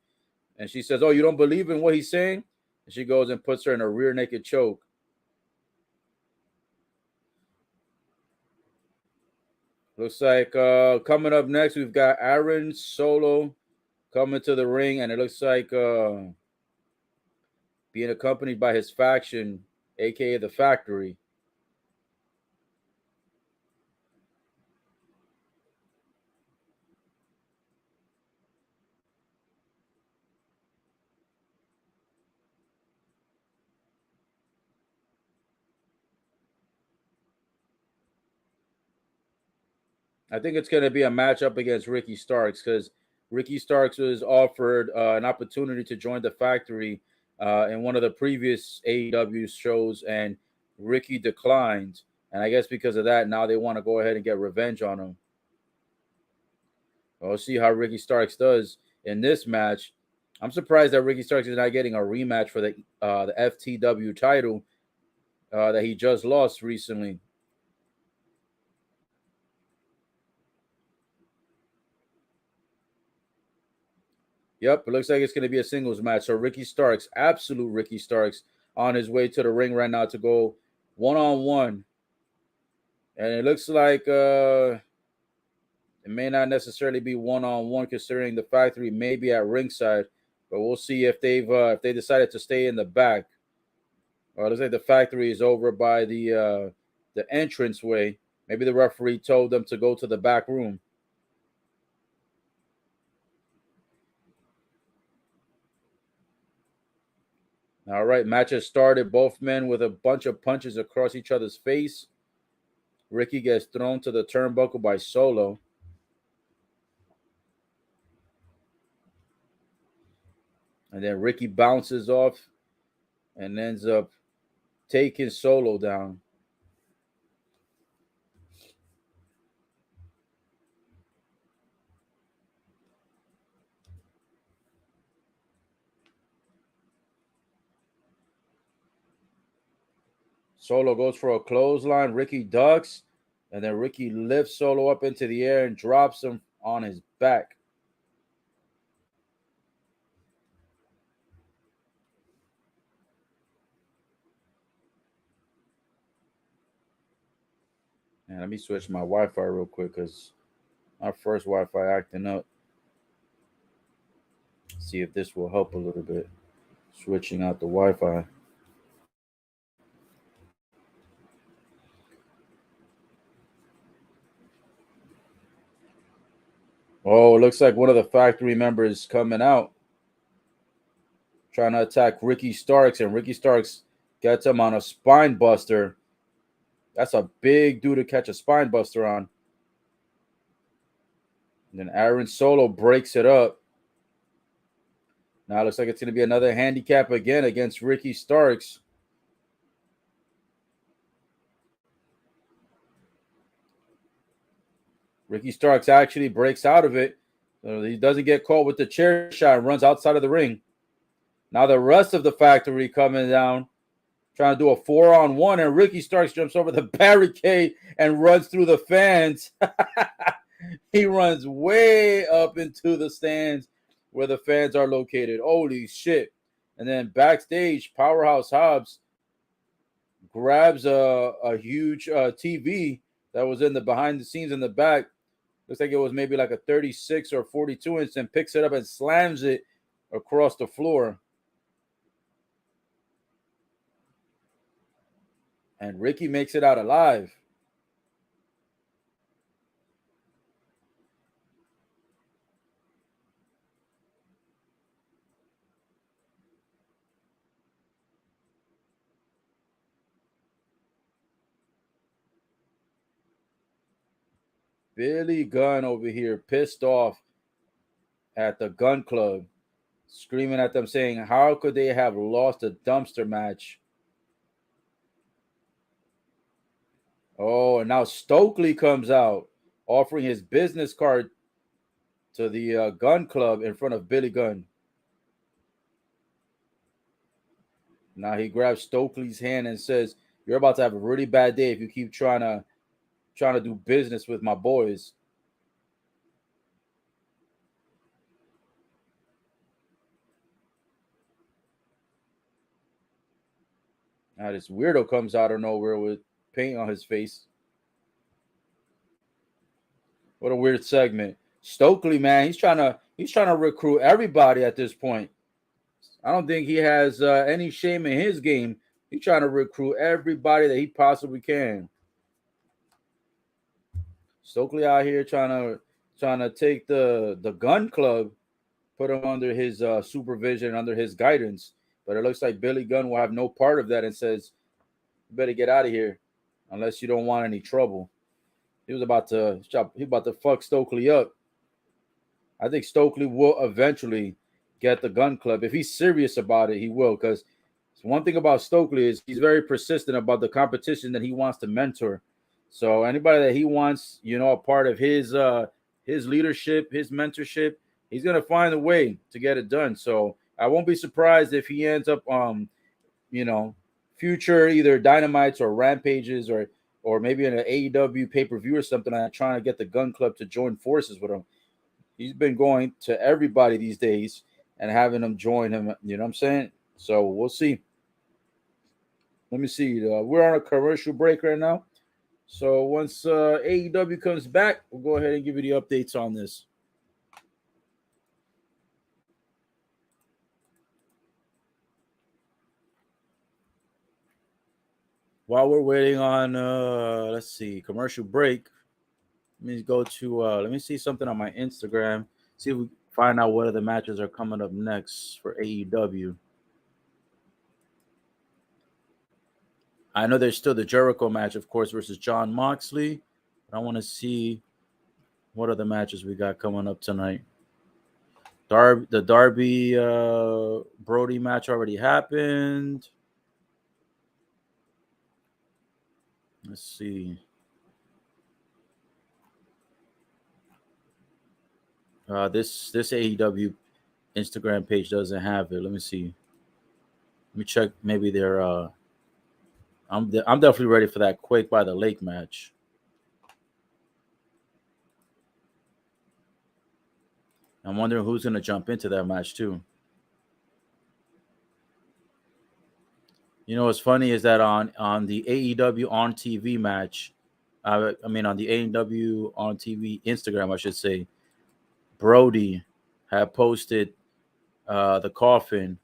A: And she says, "Oh, you don't believe in what he's saying?" And she goes and puts her in a rear naked choke. Looks like coming up next, we've got Aaron Solo coming to the ring. And it looks like being accompanied by his faction, a.k.a. the Factory. I think it's going to be a matchup against Ricky Starks because Ricky Starks was offered an opportunity to join the Factory in one of the previous AEW shows, and Ricky declined. And I guess because of that, now they want to go ahead and get revenge on him. We'll see how Ricky Starks does in this match. I'm surprised that Ricky Starks is not getting a rematch for the FTW title that he just lost recently. Yep, it looks like it's going to be a singles match. So Ricky Starks, absolute Ricky Starks, on his way to the ring right now to go 1-on-1. And it looks like it may not necessarily be 1-on-1, considering the Factory may be at ringside. But we'll see if they decided to stay in the back. It looks like the Factory is over by the entranceway. Maybe the referee told them to go to the back room. All right, match has started. Both men with a bunch of punches across each other's face. Ricky gets thrown to the turnbuckle by Solo. And then Ricky bounces off and ends up taking Solo down. Solo goes for a clothesline. Ricky ducks. And then Ricky lifts Solo up into the air and drops him on his back. And let me switch my Wi-Fi real quick because our first Wi-Fi acting up. See if this will help a little bit. Switching out the Wi-Fi. Oh, it looks like one of the factory members coming out, trying to attack Ricky Starks, and Ricky Starks gets him on a spine buster. That's a big dude to catch a spine buster on. And then Aaron Solo breaks it up. Now it looks like it's going to be another handicap again against Ricky Starks. Ricky Starks actually breaks out of it. So he doesn't get caught with the chair shot and runs outside of the ring. Now the rest of the factory coming down, trying to do a 4-on-1, and Ricky Starks jumps over the barricade and runs through the fans. He runs way up into the stands where the fans are located. Holy shit. And then backstage, Powerhouse Hobbs grabs a huge TV that was in the behind the scenes in the back. Looks like it was maybe like a 36 or 42 inch, and picks it up and slams it across the floor. And Ricky makes it out alive. Billy Gunn over here, pissed off at the Gun Club, screaming at them, saying, how could they have lost a dumpster match? Oh, and now Stokely comes out, offering his business card to the Gun Club in front of Billy Gunn. Now he grabs Stokely's hand and says, you're about to have a really bad day if you keep trying to do business with my boys. Now this weirdo comes out of nowhere with paint on his face. What a weird segment. Stokely, man, he's trying to recruit everybody at this point. I don't think he has any shame in his game. He's trying to recruit everybody that he possibly can. Stokely out here trying to take the Gun Club, put him under his supervision, under his guidance. But it looks like Billy Gunn will have no part of that and says, you better get out of here unless you don't want any trouble. He was about to fuck Stokely up. I think Stokely will eventually get the Gun Club. If he's serious about it, he will, because one thing about Stokely is he's very persistent about the competition that he wants to mentor. So anybody that he wants, a part of his leadership, his mentorship, he's gonna find a way to get it done. So I won't be surprised if he ends up future either Dynamites or Rampages or maybe in an AEW pay-per-view or something, and trying to get the Gun Club to join forces with him. He's been going to everybody these days and having them join him. You know what I'm saying? So we'll see. Let me see. We're on a commercial break right now. So once AEW comes back, we'll go ahead and give you the updates on this. While we're waiting on, let's see, commercial break, let me go to, let me see something on my Instagram. See if we find out what other matches are coming up next for AEW. I know there's still the Jericho match, of course, versus John Moxley. But I want to see what other matches we got coming up tonight. The Darby Brody match already happened. Let's see. This AEW Instagram page doesn't have it. Let me see. Let me check. Maybe they're. I'm definitely ready for that Quake by the Lake match. I'm wondering who's gonna jump into that match too. You know what's funny is that on the AEW on TV match, I mean on the AEW on TV Instagram, I should say, Brody had posted the coffin.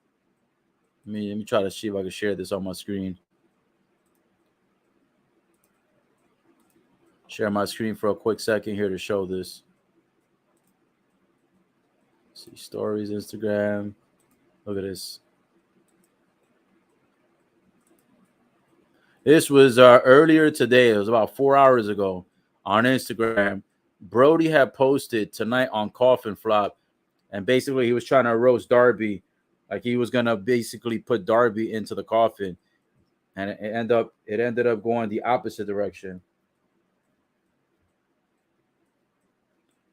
A: Let me try to see if I can share this on my screen. Share my screen for a quick second here to show this. Let's see stories, Instagram. Look at this. This was earlier today. It was about 4 hours ago on Instagram. Brody had posted tonight on Coffin Flop, and basically he was trying to roast Darby, like he was gonna basically put Darby into the coffin, and it ended up going the opposite direction.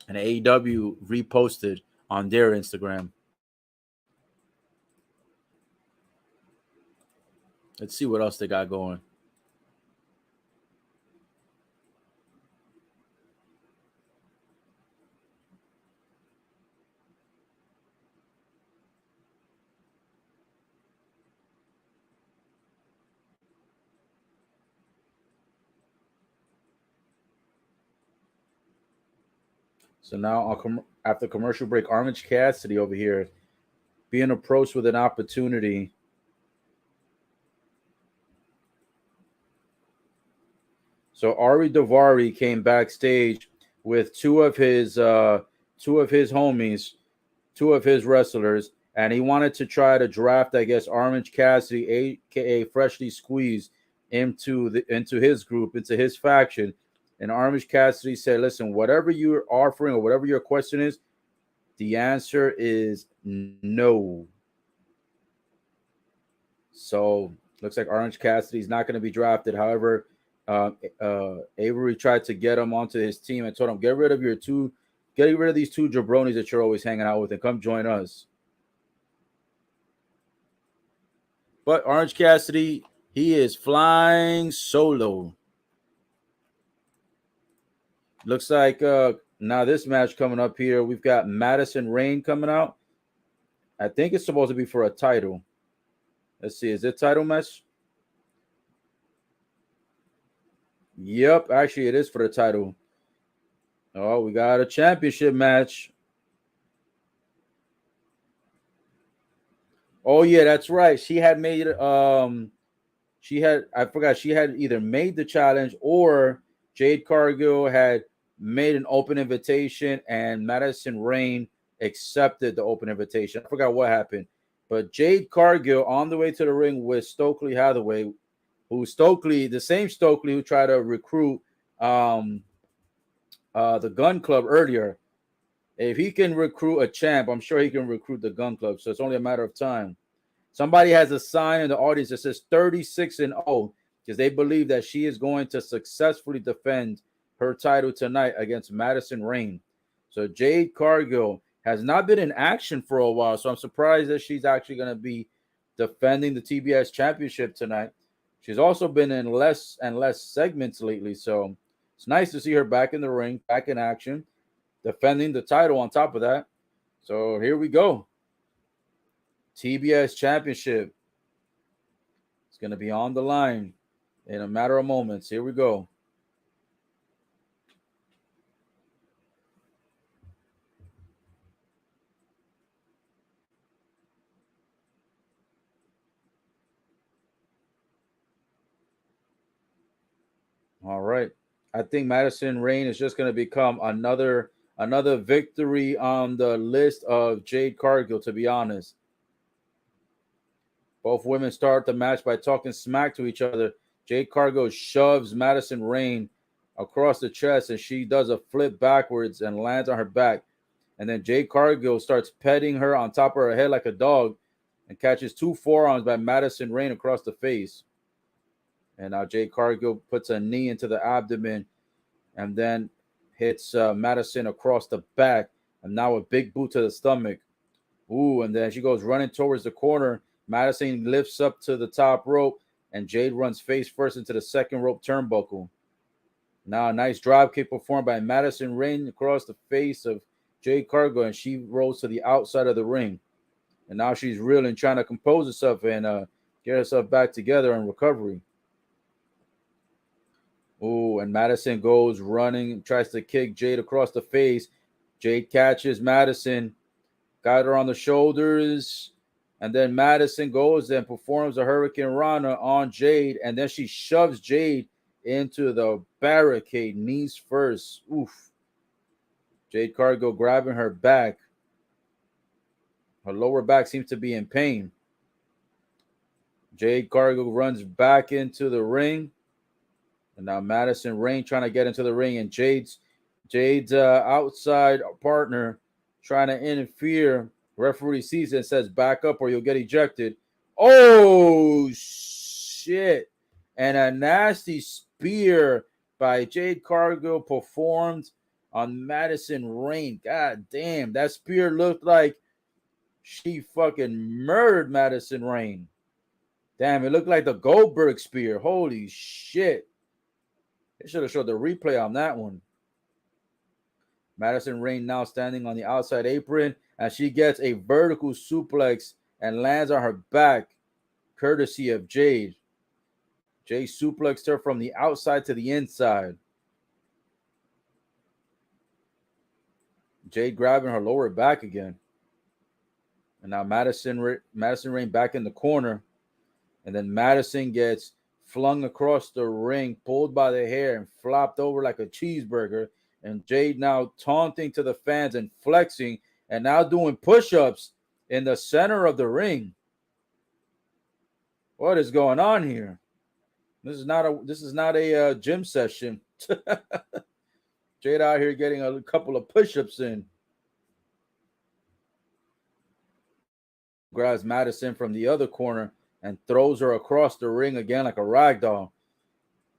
A: And AEW reposted on their Instagram. Let's see what else they got going. So now, after commercial break, Orange Cassidy over here being approached with an opportunity. So Ari Daivari came backstage with two of his homies, two of his wrestlers, and he wanted to try to draft, I guess, Orange Cassidy, aka Freshly Squeezed, into his group, into his faction. And Orange Cassidy said, "Listen, whatever you're offering or whatever your question is, the answer is no." So looks like Orange Cassidy is not going to be drafted. However, Avery tried to get him onto his team and told him, get rid of these two jabronis that you're always hanging out with and come join us. But Orange Cassidy, he is flying solo. Looks like now this match coming up here, we've got Madison Rayne coming out. I think it's supposed to be for a title. Let's see, is it title match? Yep, actually it is for the title. Oh, we got a championship match. Oh yeah, that's right. She had either made the challenge or Jade Cargill had made an open invitation and Madison Rayne accepted the open invitation. I forgot what happened. But Jade Cargill on the way to the ring with Stokely Hathaway, the same Stokely who tried to recruit the Gun Club earlier. If he can recruit a champ, I'm sure he can recruit the Gun Club. So it's only a matter of time. Somebody has a sign in the audience that says 36-0 because they believe that she is going to successfully defend her title tonight against Madison Rayne. So Jade Cargill has not been in action for a while, so I'm surprised that she's actually going to be defending the TBS championship tonight. She's also been in less and less segments lately, so it's nice to see her back in the ring, back in action, defending the title on top of that. So here we go. TBS championship. It's going to be on the line in a matter of moments. Here we go. All right. I think Madison Rayne is just going to become another victory on the list of Jade Cargill, to be honest. Both women start the match by talking smack to each other. Jade Cargill shoves Madison Rayne across the chest, and she does a flip backwards and lands on her back. And then Jade Cargill starts petting her on top of her head like a dog and catches 2 forearms by Madison Rayne across the face. And now Jade Cargill puts a knee into the abdomen and then hits Madison across the back. And now a big boot to the stomach. Ooh, and then she goes running towards the corner. Madison lifts up to the top rope, and Jade runs face first into the second rope turnbuckle. Now a nice drop kick performed by Madison Rayne across the face of Jade Cargill, and she rolls to the outside of the ring. And now she's reeling, trying to compose herself and get herself back together in recovery. Ooh, and Madison goes running, tries to kick Jade across the face. Jade catches Madison, got her on the shoulders, and then Madison goes and performs a Hurricane Rana on Jade, and then she shoves Jade into the barricade, knees first. Oof. Jade Cargill grabbing her back. Her lower back seems to be in pain. Jade Cargill runs back into the ring. And now Madison Rayne trying to get into the ring, and Jade's outside partner trying to interfere. Referee sees it and says, back up or you'll get ejected. Oh, shit. And a nasty spear by Jade Cargill performed on Madison Rayne. God damn, that spear looked like she fucking murdered Madison Rayne. Damn, it looked like the Goldberg spear. Holy shit. They should have showed the replay on that one. Madison Rayne now standing on the outside apron as she gets a vertical suplex and lands on her back, courtesy of Jade. Jade suplexed her from the outside to the inside. Jade grabbing her lower back again. And now Madison Rayne back in the corner. And then Madison gets flung across the ring, pulled by the hair, and flopped over like a cheeseburger. And Jade now taunting to the fans and flexing, and now doing push-ups in the center of the ring. What is going on here? This is not a gym session. Jade out here getting a couple of push-ups in. Grabs Madison from the other corner and throws her across the ring again like a rag doll.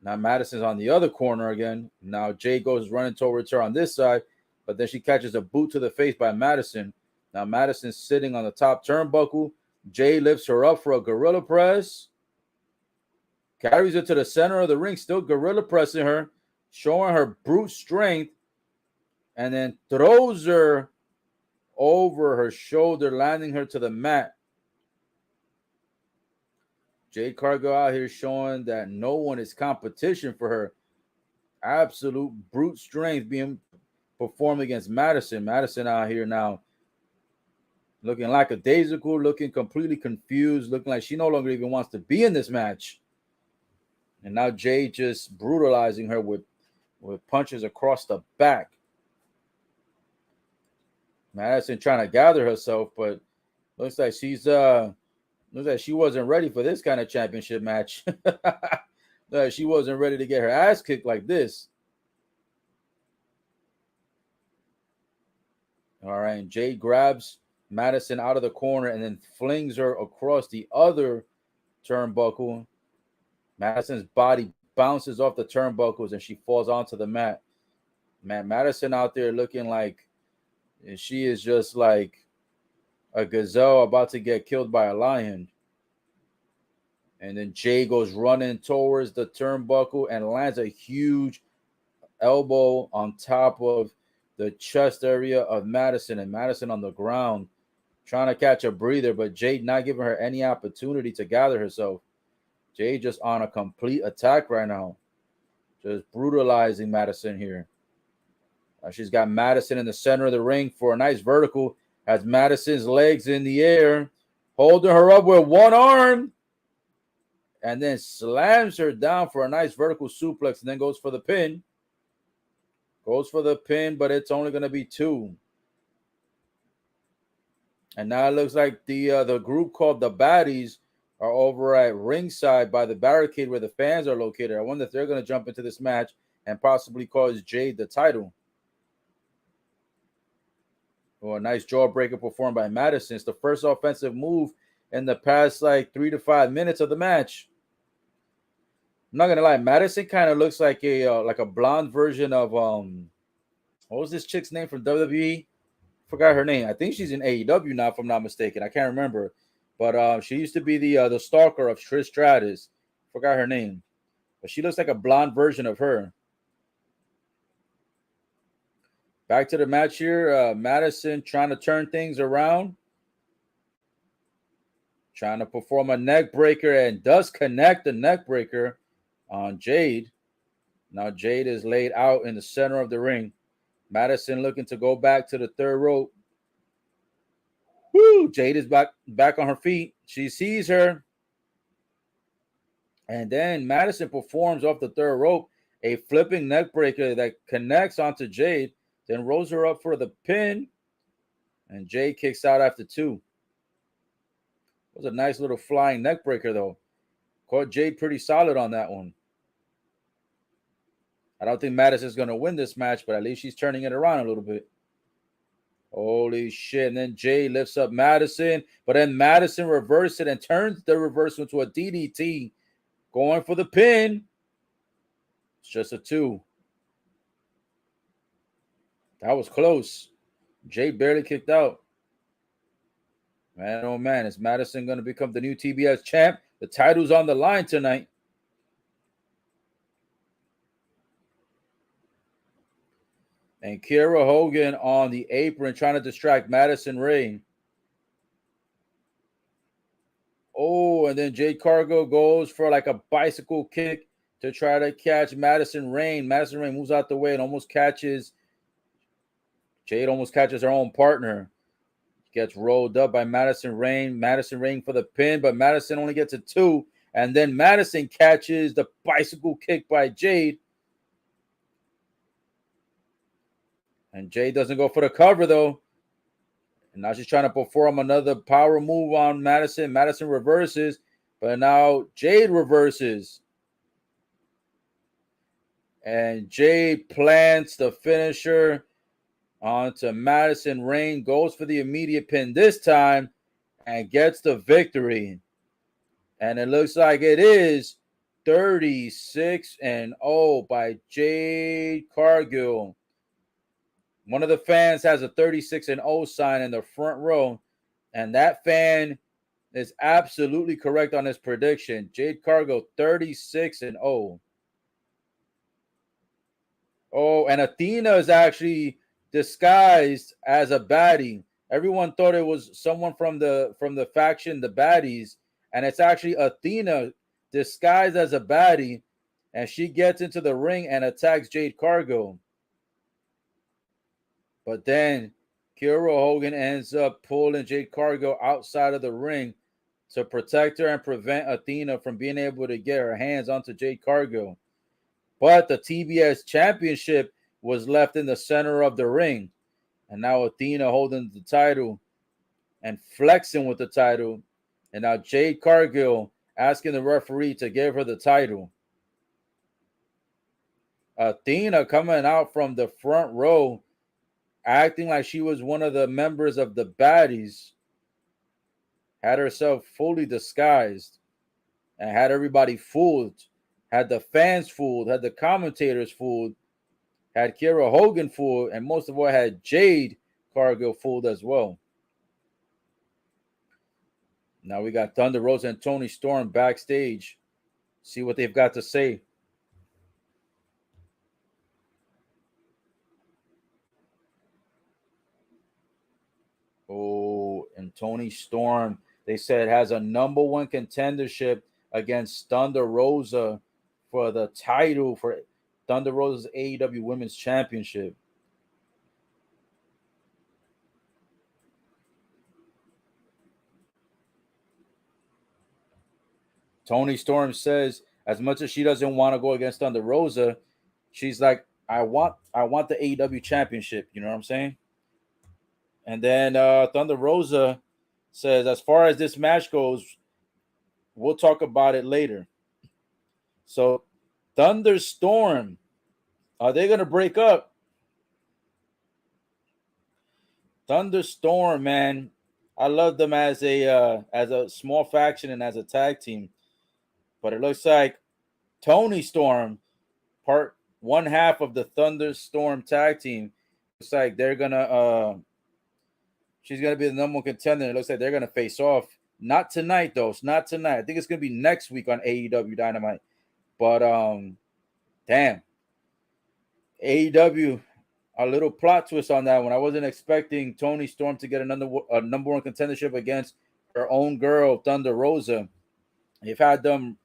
A: Now Madison's on the other corner again. Now Jade goes running towards her on this side, but then she catches a boot to the face by Madison. Now Madison's sitting on the top turnbuckle. Jade lifts her up for a gorilla press. Carries her to the center of the ring, still gorilla pressing her, showing her brute strength, and then throws her over her shoulder, landing her to the mat. Jade Cargill out here showing that no one is competition for her. Absolute brute strength being performed against Madison. Madison out here now looking lackadaisical, looking completely confused, looking like she no longer even wants to be in this match. And now Jade just brutalizing her with punches across the back. Madison trying to gather herself, but looks like she wasn't ready for this kind of championship match. She wasn't ready to get her ass kicked like this. All right, and Jade grabs Madison out of the corner and then flings her across the other turnbuckle. Madison's body bounces off the turnbuckles and she falls onto the mat. Man, Madison out there looking like she is just like a gazelle about to get killed by a lion. And then Jay goes running towards the turnbuckle and lands a huge elbow on top of the chest area of Madison, and Madison on the ground trying to catch a breather, but Jade not giving her any opportunity to gather herself. Jade just on a complete attack right now, just brutalizing Madison here. She's got Madison in the center of the ring for a nice vertical, has Madison's legs in the air, holding her up with one arm, and then slams her down for a nice vertical suplex, and then goes for the pin. Goes for the pin, but it's only going to be 2. And now it looks like the group called the Baddies are over at ringside by the barricade where the fans are located. I wonder if they're going to jump into this match and possibly cause Jade the title. a nice jawbreaker performed by Madison. It's the first offensive move in the past like 3 to 5 minutes of the match. I'm not gonna lie, Madison kind of looks like a blonde version of what was this chick's name from WWE? Forgot her name. I think she's in AEW now, if I'm not mistaken. I can't remember, but she used to be the stalker of Trish Stratus. Forgot her name, but she looks like a blonde version of her. Back to the match here. Madison trying to turn things around, trying to perform a neck breaker, and does connect the neck breaker on Jade. Now Jade is laid out in the center of the ring. Madison looking to go back to the third rope. Woo! Jade is back on her feet. She sees her. And then Madison performs off the third rope a flipping neck breaker that connects onto Jade, then rolls her up for the pin. And Jade kicks out after 2. It was a nice little flying neck breaker, though. Caught Jade pretty solid on that one. I don't think Madison's going to win this match, but at least she's turning it around a little bit. Holy shit. And then Jade lifts up Madison, but then Madison reverses it and turns the reversal into a DDT, going for the pin. It's just a 2. That was close. Jade barely kicked out. Man, oh man, is Madison going to become the new TBS champ? The title's on the line tonight. And Kiera Hogan on the apron trying to distract Madison Rayne. Oh, and then Jade Cargill goes for like a bicycle kick to try to catch Madison Rayne. Madison Rayne moves out the way and almost catches. Jade almost catches her own partner. Gets rolled up by Madison Rayne. Madison Rayne for the pin, but Madison only gets a 2. And then Madison catches the bicycle kick by Jade. And Jade doesn't go for the cover, though. And now she's trying to perform another power move on Madison. Madison reverses, but now Jade reverses. And Jade plants the finisher onto Madison Rayne. Goes for the immediate pin this time and gets the victory. And it looks like it is 36-0 by Jade Cargill. One of the fans has a 36-0 sign in the front row, and that fan is absolutely correct on his prediction. Jade Cargill, 36-0. Oh, and Athena is actually disguised as a baddie. Everyone thought it was someone from the faction, the baddies, and it's actually Athena disguised as a baddie, and she gets into the ring and attacks Jade Cargill. But then Kiera Hogan ends up pulling Jade Cargill outside of the ring to protect her and prevent Athena from being able to get her hands onto Jade Cargill. But the TBS championship was left in the center of the ring. And now Athena holding the title and flexing with the title. And now Jade Cargill asking the referee to give her the title. Athena coming out from the front row, acting like she was one of the members of the baddies, had herself fully disguised and had everybody fooled, had the fans fooled, had the commentators fooled, had Kiera Hogan fooled, and most of all had Jade Cargill fooled as well. Now we got Thunder Rosa and Toni Storm backstage. See what they've got to say. Oh, and Toni Storm, they said, has a number 1 contendership against Thunder Rosa for the title for Thunder Rosa's AEW Women's Championship. Toni Storm says, as much as she doesn't want to go against Thunder Rosa, she's like, I want the AEW Championship. You know what I'm saying? And then Thunder Rosa says, as far as this match goes, we'll talk about it later. So Thunderstorm, are they going to break up? Thunderstorm, man. I love them as a small faction and as a tag team. But it looks like Tony Storm, part one half of the Thunderstorm tag team, looks like they're gonna she's gonna be the number one contender. It looks like they're gonna face off. Not tonight though. It's not tonight. I think it's gonna be next week on AEW Dynamite. But damn. AEW, a little plot twist on that one. I wasn't expecting Tony Storm to get a number one contendership against her own girl, Thunder Rosa. They've had them,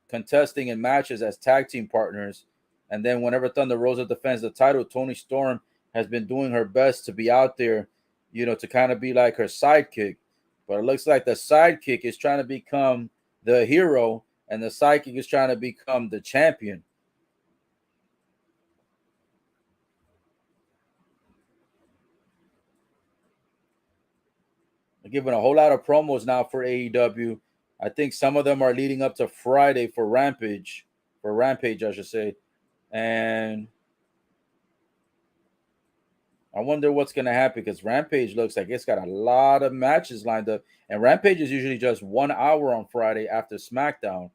A: contesting in matches as tag team partners. And then whenever Thunder Rosa defends the title, Tony Storm has been doing her best to be out there, to kind of be like her sidekick. But it looks like the sidekick is trying to become the hero, and the sidekick is trying to become the champion. They're giving a whole lot of promos now for AEW. I think some of them are leading up to Friday for Rampage, I should say. And I wonder what's going to happen because Rampage looks like it's got a lot of matches lined up. And Rampage is usually just 1 hour on Friday after SmackDown.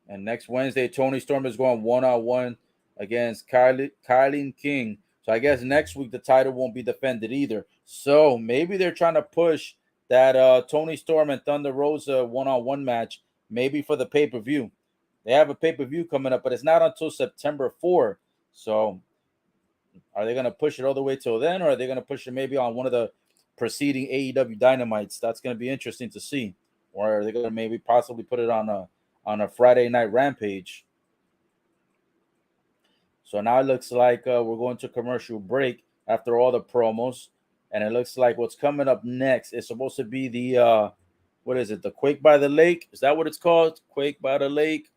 A: And next Wednesday, Tony Storm is going one-on-one against Kylie King. So I guess next week the title won't be defended either. So maybe they're trying to push that Tony Storm and Thunder Rosa one-on-one match maybe for the pay-per-view. They have a pay-per-view coming up, but it's not until September 4th. So are they going to push it all the way till then, or are they going to push it maybe on one of the preceding AEW Dynamites? That's going to be interesting to see. Or are they going to maybe possibly put it on a Friday night Rampage? So now it looks like we're going to commercial break after all the promos. And it looks like what's coming up next is supposed to be the, what is it? The Quake by the Lake? Is that what it's called? Quake by the Lake?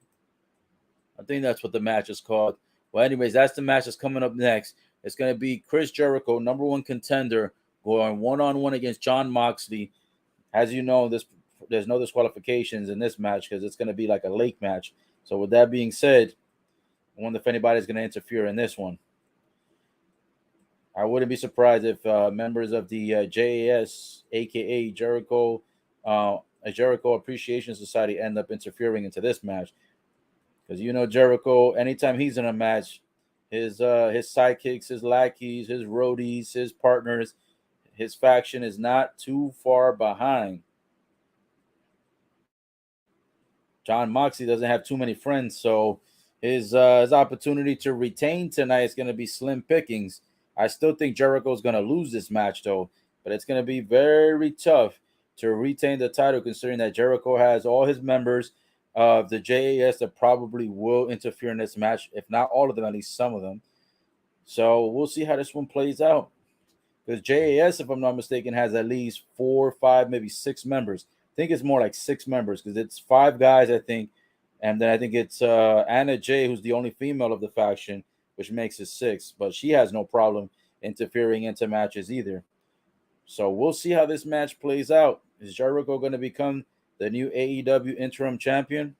A: I think that's what the match is called. Well, anyways, that's the match that's coming up next. It's going to be Chris Jericho, number one contender, going one-on-one against Jon Moxley. As you know, there's no disqualifications in this match because it's going to be like a lake match. So with that being said, I wonder if anybody's going to interfere in this one. I wouldn't be surprised if members of the JAS, aka Jericho Appreciation Society, end up interfering into this match. Because Jericho, anytime he's in a match, his sidekicks, his lackeys, his roadies, his partners, his faction is not too far behind. Jon Moxley doesn't have too many friends, so his opportunity to retain tonight is going to be slim pickings. I still think Jericho is going to lose this match, though, but it's going to be very tough to retain the title, considering that Jericho has all his members of the JAS that probably will interfere in this match, if not all of them, at least some of them. So we'll see how this one plays out. Because JAS, if I'm not mistaken, has at least 4, 5, maybe 6 members. I think it's more like 6 members because it's 5 guys, I think. And then I think it's Anna Jay, who's the only female of the faction, which makes it 6. But she has no problem interfering into matches either. So we'll see how this match plays out. Is Jericho going to become the new AEW interim champion?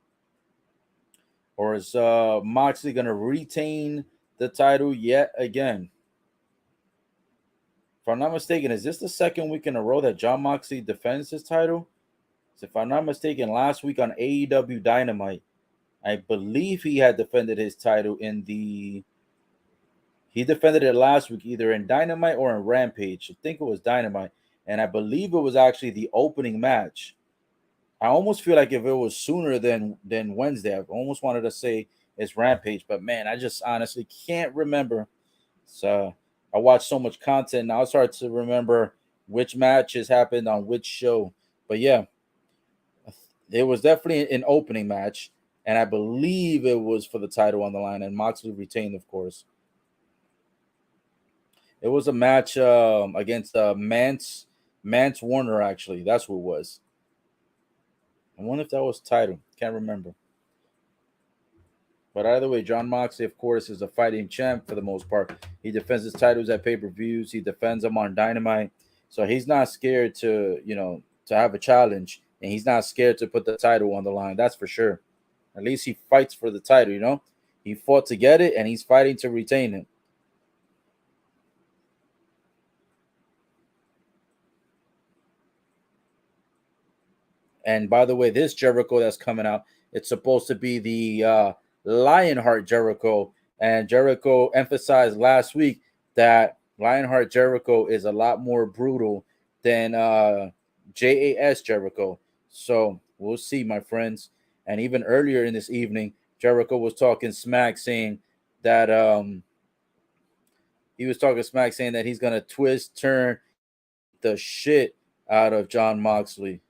A: Or is Moxley going to retain the title yet again? If I'm not mistaken, is this the second week in a row that Jon Moxley defends his title? So if I'm not mistaken, last week on AEW Dynamite, I believe he had defended his title he defended it last week either in Dynamite or in Rampage. I think it was Dynamite. And I believe it was actually the opening match. I almost feel like if it was sooner than Wednesday, I almost wanted to say it's Rampage. But, man, I just honestly can't remember. So I watch so much content now. It's hard to remember which matches happened on which show. But, yeah, it was definitely an opening match. And I believe it was for the title on the line. And Moxley retained, of course. It was a match against Mance Warner, actually. That's who it was. I wonder if that was title. Can't remember. But either way, Jon Moxley, of course, is a fighting champ for the most part. He defends his titles at pay-per-views. He defends them on Dynamite. So he's not scared to have a challenge. And he's not scared to put the title on the line. That's for sure. At least he fights for the title, He fought to get it, and he's fighting to retain it. And by the way, this Jericho that's coming out, it's supposed to be the Lionheart Jericho. And Jericho emphasized last week that Lionheart Jericho is a lot more brutal than JAS Jericho. So we'll see, my friends. And even earlier in this evening, Jericho was talking smack, saying that he's gonna twist, turn the shit out of Jon Moxley.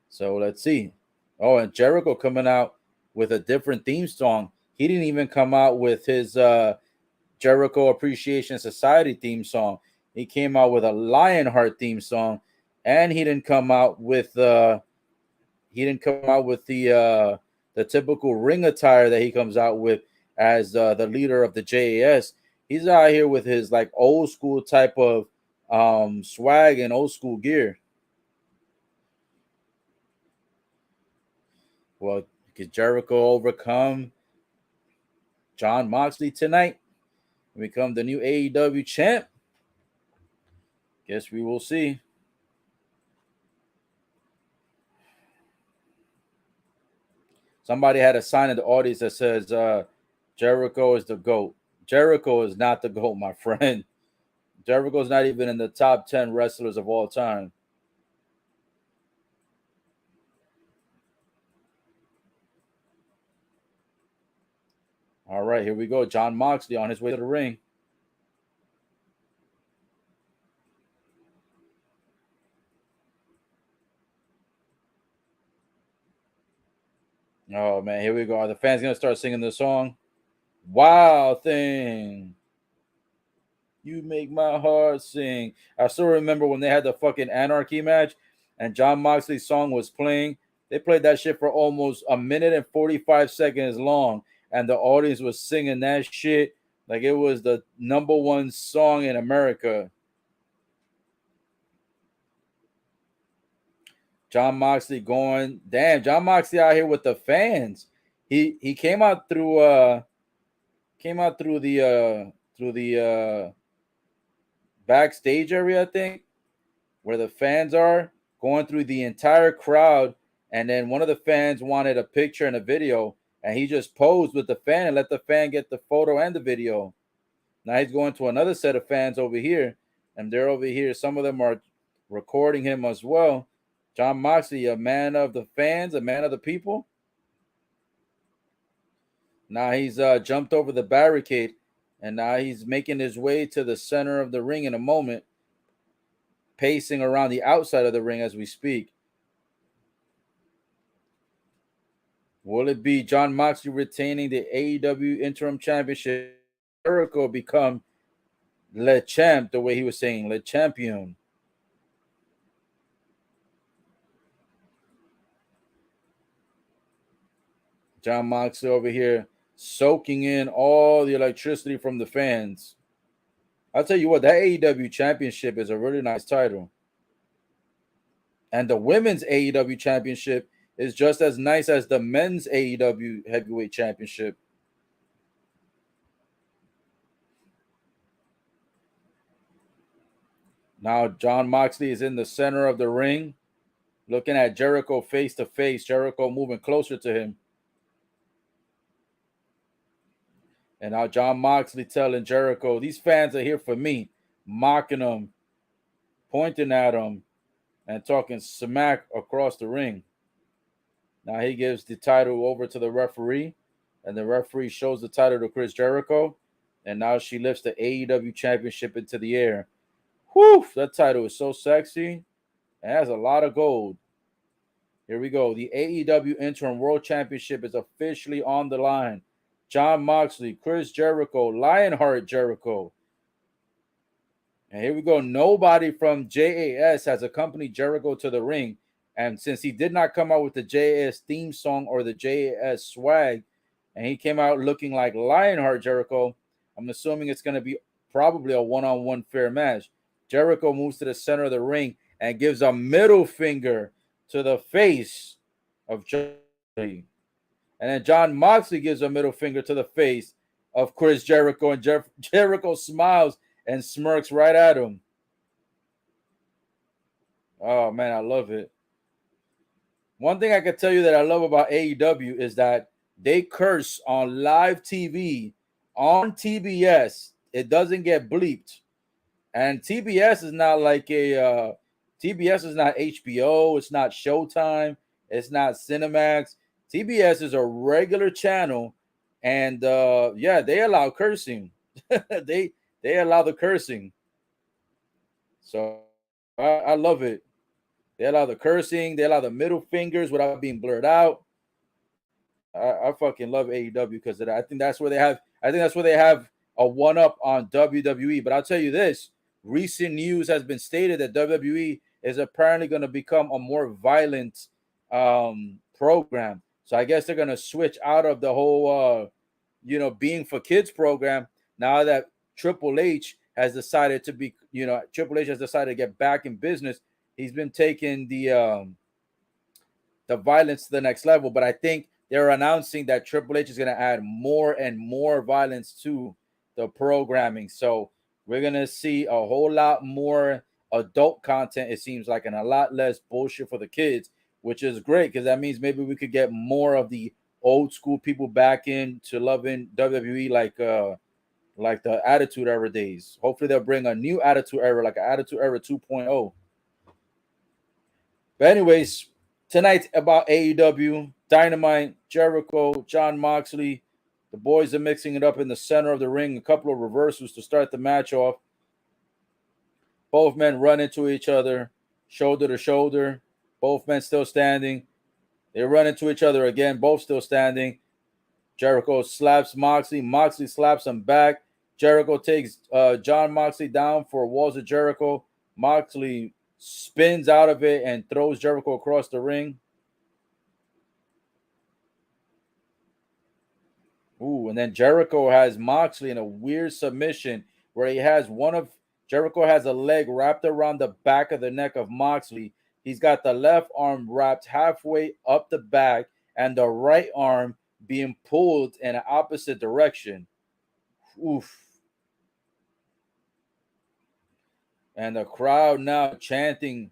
A: So let's see. Oh, and Jericho coming out with a different theme song. He didn't even come out with his Jericho Appreciation Society theme song. He came out with a Lionheart theme song, and he didn't come out with the typical ring attire that he comes out with as the leader of the JAS. He's out here with his like old school type of swag and old school gear. Well, can Jericho overcome Jon Moxley tonight and become the new AEW champ? Guess we will see. Somebody had a sign in the audience that says Jericho is the GOAT. Jericho is not the GOAT, my friend. Jericho's not even in the top 10 wrestlers of all time. All right, here we go. Jon Moxley on his way to the ring. Oh, man, here we go. Are the fans going to start singing the song? Wow thing. You make my heart sing. I still remember when they had the fucking Anarchy match and Jon Moxley's song was playing. They played that shit for almost a minute and 45 seconds long. And the audience was singing that shit like it was the number one song in America. Jon Moxley going, damn, Jon Moxley out here with the fans. He came out through the backstage area, I think, where the fans are, going through the entire crowd. And then one of the fans wanted a picture and a video, and he just posed with the fan and let the fan get the photo and the video. Now he's going to another set of fans over here, and they're over here. Some of them are recording him as well. Jon Moxley, a man of the fans, a man of the people. Now he's jumped over the barricade, and now he's making his way to the center of the ring in a moment, pacing around the outside of the ring as we speak. Will it be Jon Moxley retaining the AEW Interim Championship? Jericho become Le Champ, the way he was saying, Le Champion. Jon Moxley over here soaking in all the electricity from the fans. I'll tell you what, that AEW Championship is a really nice title. And the women's AEW Championship is just as nice as the men's AEW Heavyweight Championship. Now Jon Moxley is in the center of the ring, looking at Jericho face to face. Jericho moving closer to him. And now Jon Moxley telling Jericho, these fans are here for me, mocking him, pointing at him, and talking smack across the ring. Now he gives the title over to the referee, and the referee shows the title to Chris Jericho, and now she lifts the AEW Championship into the air. Whew, that title is so sexy. It has a lot of gold. Here we go. The AEW Interim World Championship is officially on the line. Jon Moxley, Chris Jericho, Lionheart Jericho. And here we go. Nobody from JAS has accompanied Jericho to the ring. And since he did not come out with the JAS theme song or the JAS swag, and he came out looking like Lionheart Jericho, I'm assuming it's going to be probably a one-on-one fair match. Jericho moves to the center of the ring and gives a middle finger to the face of Jericho. And then Jon Moxley gives a middle finger to the face of Chris Jericho, and Jericho smiles and smirks right at him. Oh, man, I love it. One thing I can tell you that I love about AEW is that they curse on live TV on TBS. It doesn't get bleeped. And TBS is not like TBS is not HBO, it's not Showtime, it's not Cinemax. TBS is a regular channel, and yeah, they allow cursing. they allow the cursing. So I love it. They allow the cursing, they allow the middle fingers without being blurred out. I fucking love AEW because of that. I think that's where they have. I think that's where they have a one up on WWE. But I'll tell you this: recent news has been stated that WWE is apparently going to become a more violent program. So I guess they're going to switch out of the whole, being for kids program now that Triple H has decided to be, Triple H has decided to get back in business. He's been taking the violence to the next level. But I think they're announcing that Triple H is going to add more and more violence to the programming. So we're going to see a whole lot more adult content, it seems like, and a lot less bullshit for the kids, which is great because that means maybe we could get more of the old school people back into loving WWE like the Attitude Era days. Hopefully they'll bring a new Attitude Era, like an Attitude Era 2.0. But anyways, tonight about AEW, Dynamite, Jericho, John Moxley. The boys are mixing it up in the center of the ring. A couple of reversals to start the match off. Both men run into each other, shoulder to shoulder. Both men still standing. They run into each other again, both still standing. Jericho slaps Moxley. Moxley slaps him back. Jericho takes John Moxley down for Walls of Jericho. Moxley spins out of it and throws Jericho across the ring. Ooh, and then Jericho has Moxley in a weird submission where he has Jericho has a leg wrapped around the back of the neck of Moxley. He's got the left arm wrapped halfway up the back and the right arm being pulled in an opposite direction. Oof. And the crowd now chanting.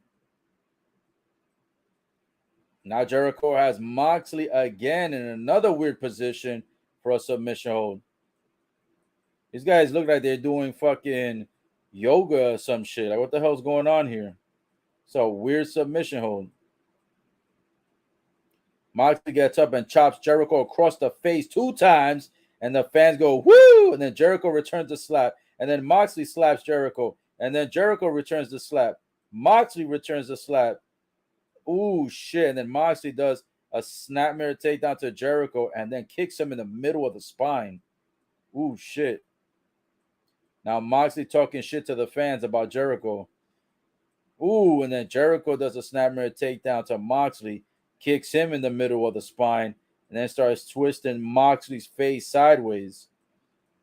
A: Now Jericho has Moxley again in another weird position for a submission hold. These guys look like they're doing fucking yoga or some shit. Like, what the hell's going on here? So weird submission hold. Moxley gets up and chops Jericho across the face 2 times, and the fans go, woo! And then Jericho returns the slap. And then Moxley slaps Jericho. And then Jericho returns the slap. Moxley returns the slap. Ooh, shit. And then Moxley does a snapmare takedown to Jericho and then kicks him in the middle of the spine. Ooh, shit. Now Moxley talking shit to the fans about Jericho. Ooh, and then Jericho does a snapmare takedown to Moxley, kicks him in the middle of the spine, and then starts twisting Moxley's face sideways.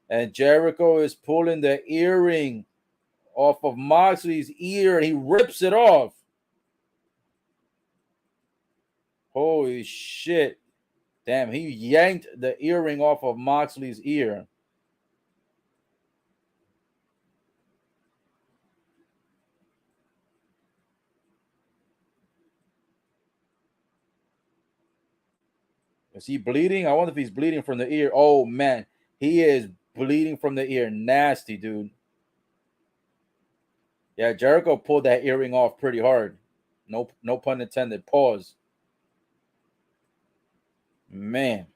A: And Jericho is pulling the earring off of Moxley's ear, and he rips it off. Holy shit. Damn, he yanked the earring off of Moxley's ear. Is he bleeding? I wonder if he's bleeding from the ear. Oh, man. He is bleeding from the ear. Nasty, dude. Yeah, Jericho pulled that earring off pretty hard. No pun intended. Pause. Man.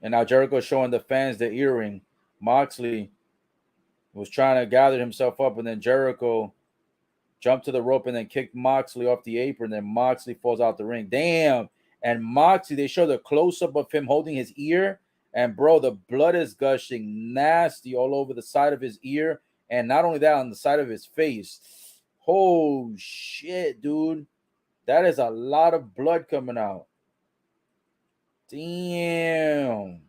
A: And now Jericho showing the fans the earring. Moxley was trying to gather himself up, and then Jericho jumped to the rope and then kicked Moxley off the apron. Then Moxley falls out the ring. Damn. And Moxley, they show the close-up of him holding his ear. And, bro, the blood is gushing nasty all over the side of his ear. And not only that, on the side of his face. Oh, shit, dude. That is a lot of blood coming out. Damn.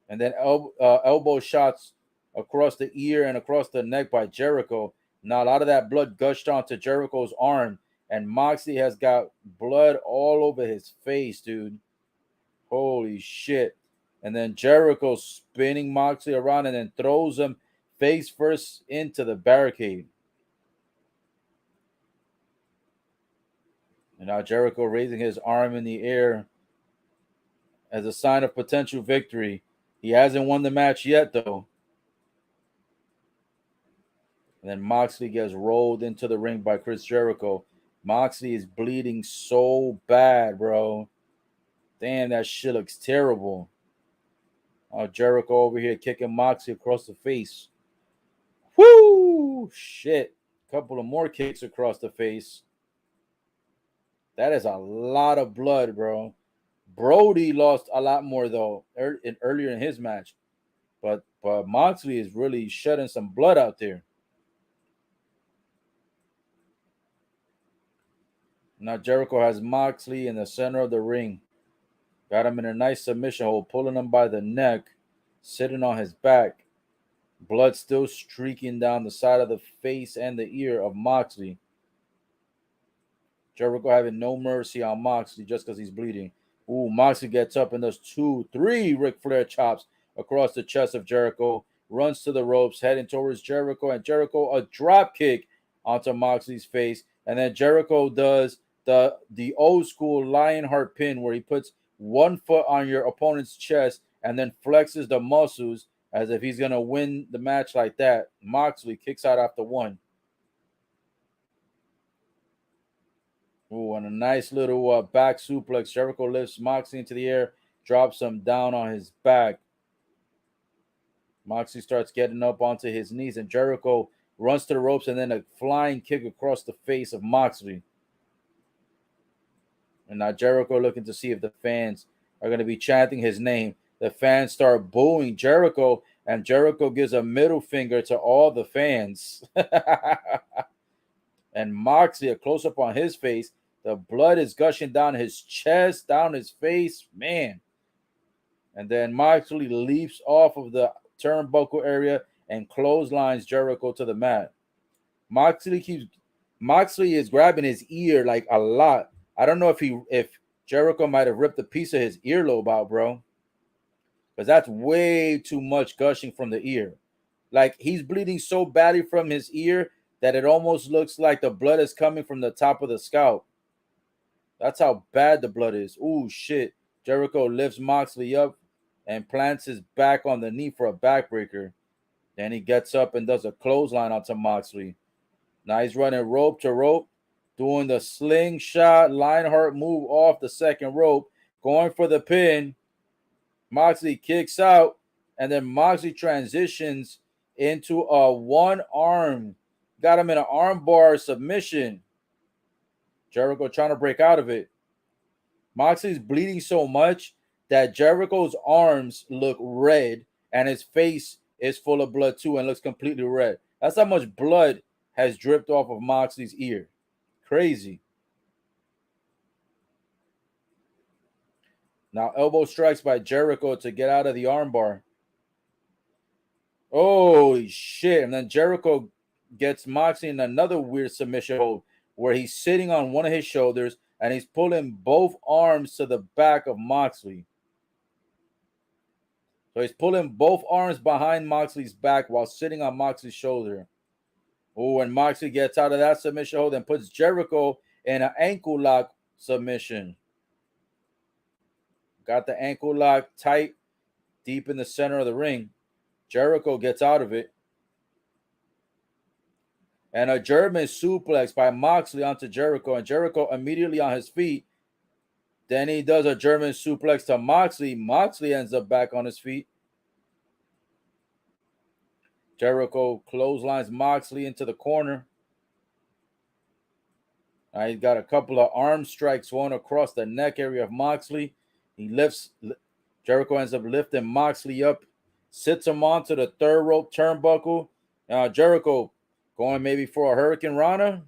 A: And then elbow shots across the ear and across the neck by Jericho. Now, a lot of that blood gushed onto Jericho's arm. And Moxley has got blood all over his face, dude. Holy shit. And then Jericho spinning Moxley around and then throws him face first into the barricade. And now Jericho raising his arm in the air as a sign of potential victory. He hasn't won the match yet, though. And then Moxley gets rolled into the ring by Chris Jericho. Moxley is bleeding so bad, bro. Damn, that shit looks terrible. Jericho over here kicking Moxley across the face. Whoo! Shit. Couple of more kicks across the face. That is a lot of blood, bro. Brody lost a lot more, though, earlier in his match. But Moxley is really shedding some blood out there. Now Jericho has Moxley in the center of the ring. Got him in a nice submission hold, pulling him by the neck, sitting on his back. Blood still streaking down the side of the face and the ear of Moxley. Jericho having no mercy on Moxley just because he's bleeding. Ooh, Moxley gets up and does 2, 3 Ric Flair chops across the chest of Jericho. Runs to the ropes, heading towards Jericho. And Jericho, a drop kick onto Moxley's face. And then Jericho does the old school lionheart pin where he puts one foot on your opponent's chest and then flexes the muscles as if he's going to win the match like that. Moxley kicks out after 1. Ooh, and a nice little back suplex. Jericho lifts Moxley into the air, drops him down on his back. Moxley starts getting up onto his knees, and Jericho runs to the ropes and then a flying kick across the face of Moxley. And now Jericho looking to see if the fans are going to be chanting his name. The fans start booing Jericho, and Jericho gives a middle finger to all the fans. And Moxley, a close-up on his face. The blood is gushing down his chest, down his face. Man. And then Moxley leaps off of the turnbuckle area and clotheslines Jericho to the mat. Moxley is grabbing his ear like a lot. I don't know if Jericho might have ripped a piece of his earlobe out, bro. Because that's way too much gushing from the ear. Like, he's bleeding so badly from his ear that it almost looks like the blood is coming from the top of the scalp. That's how bad the blood is. Ooh, shit. Jericho lifts Moxley up and plants his back on the knee for a backbreaker. Then he gets up and does a clothesline onto Moxley. Now he's running rope to rope, doing the slingshot Lionheart move off the second rope, going for the pin. Moxley kicks out, and then Moxley transitions into a one arm. Got him in an arm bar submission. Jericho trying to break out of it. Moxley's bleeding so much that Jericho's arms look red and his face is full of blood too and looks completely red. That's how much blood has dripped off of Moxley's ear. Crazy. Now elbow strikes by Jericho to get out of the armbar. Holy shit. And then Jericho gets Moxley in another weird submission hold where he's sitting on one of his shoulders and he's pulling both arms to the back of Moxley. So he's pulling both arms behind Moxley's back while sitting on Moxley's shoulder. Oh, and Moxley gets out of that submission hold and puts Jericho in an ankle lock submission. Got the ankle lock tight deep in the center of the ring. Jericho gets out of it. And a German suplex by Moxley onto Jericho. And Jericho immediately on his feet. Then he does a German suplex to Moxley. Moxley ends up back on his feet. Jericho clotheslines Moxley into the corner. He's got a couple of arm strikes, one across the neck area of Moxley. Jericho ends up lifting Moxley up, sits him onto the third rope turnbuckle. Jericho going maybe for a Hurricane Rana.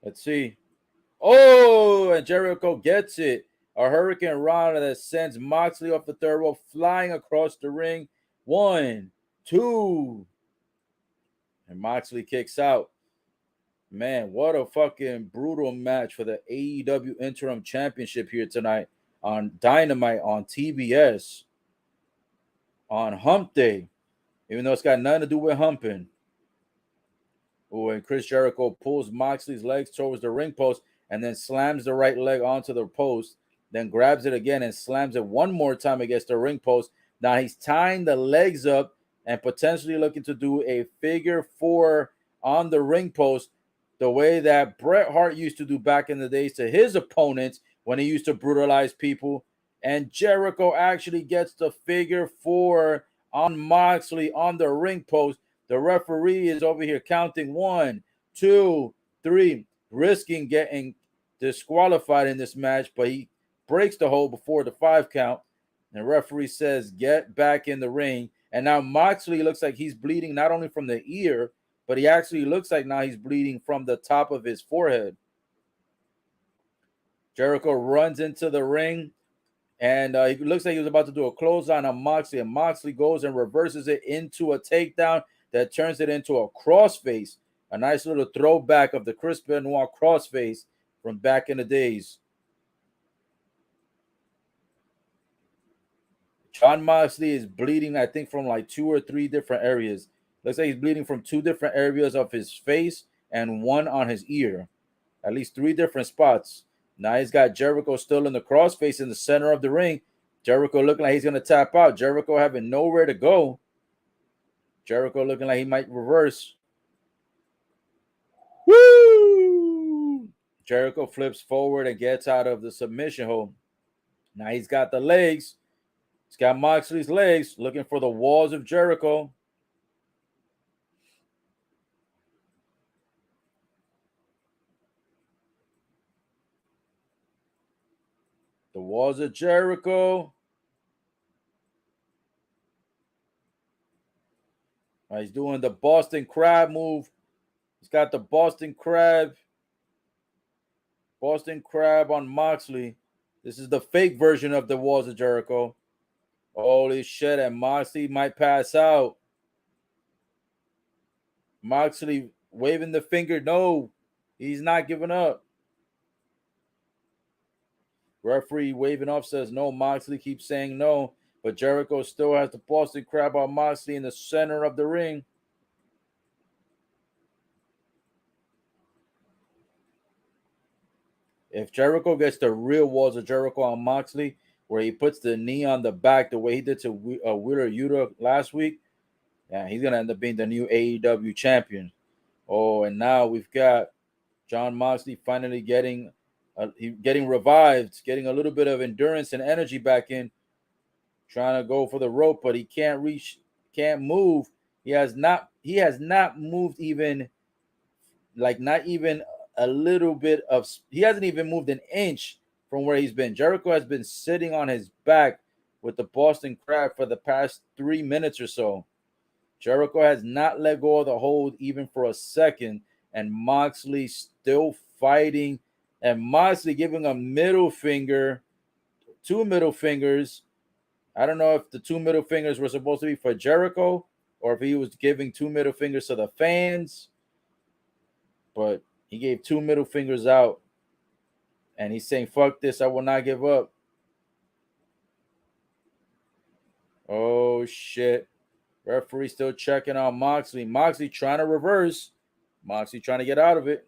A: Let's see. Oh, and Jericho gets it. A Hurricane Rana that sends Moxley off the third rope, flying across the ring. 1, 2. And Moxley kicks out. Man, what a fucking brutal match for the AEW Interim Championship here tonight on Dynamite on TBS on Hump Day, even though it's got nothing to do with humping. Oh, and Chris Jericho pulls Moxley's legs towards the ring post and then slams the right leg onto the post, then grabs it again and slams it one more time against the ring post. Now he's tying the legs up and potentially looking to do a figure four on the ring post, the way that Bret Hart used to do back in the days to his opponents when he used to brutalize people. And Jericho actually gets the figure four on Moxley on the ring post. The referee is over here counting 1, 2, 3, risking getting disqualified in this match, but he breaks the hold before the 5 count. And the referee says, get back in the ring. And now Moxley looks like he's bleeding not only from the ear, but he actually looks like now he's bleeding from the top of his forehead. Jericho runs into the ring, and he looks like he was about to do a clothesline on Moxley, and Moxley goes and reverses it into a takedown that turns it into a crossface, a nice little throwback of the Chris Benoit crossface from back in the days. Jon Moxley is bleeding, I think, from like 2 or 3 different areas. Looks like he's bleeding from 2 different areas of his face and 1 on his ear. At least 3 different spots. Now he's got Jericho still in the crossface in the center of the ring. Jericho looking like he's going to tap out. Jericho having nowhere to go. Jericho looking like he might reverse. Woo! Jericho flips forward and gets out of the submission hold. Now he's got the legs. He's got Moxley's legs, looking for the walls of Jericho. The walls of Jericho. He's doing the Boston Crab move. He's got the Boston Crab. Boston Crab on Moxley. This is the fake version of the walls of Jericho. Holy shit, and Moxley might pass out. Moxley waving the finger. No, he's not giving up. Referee waving off says no. Moxley keeps saying no, but Jericho still has the Boston Crab on Moxley in the center of the ring. If Jericho gets the real walls of Jericho on Moxley, where he puts the knee on the back the way he did to Wheeler Yuta last week, yeah, he's going to end up being the new AEW champion. Oh, and now we've got Jon Moxley finally getting revived, getting a little bit of endurance and energy back in, trying to go for the rope, but he can't reach, can't move. He has not moved even, like not even a little bit of, he hasn't even moved an inch from where he's been. Jericho has been sitting on his back with the Boston Crab for the past 3 minutes or so. Jericho has not let go of the hold even for a second, and Moxley still fighting, and Moxley giving a middle finger, 2 middle fingers. I don't know if the 2 middle fingers were supposed to be for Jericho or if he was giving 2 middle fingers to the fans, but he gave 2 middle fingers out, and he's saying, fuck this, I will not give up. Oh, shit. Referee still checking on Moxley. Moxley trying to reverse. Moxley trying to get out of it.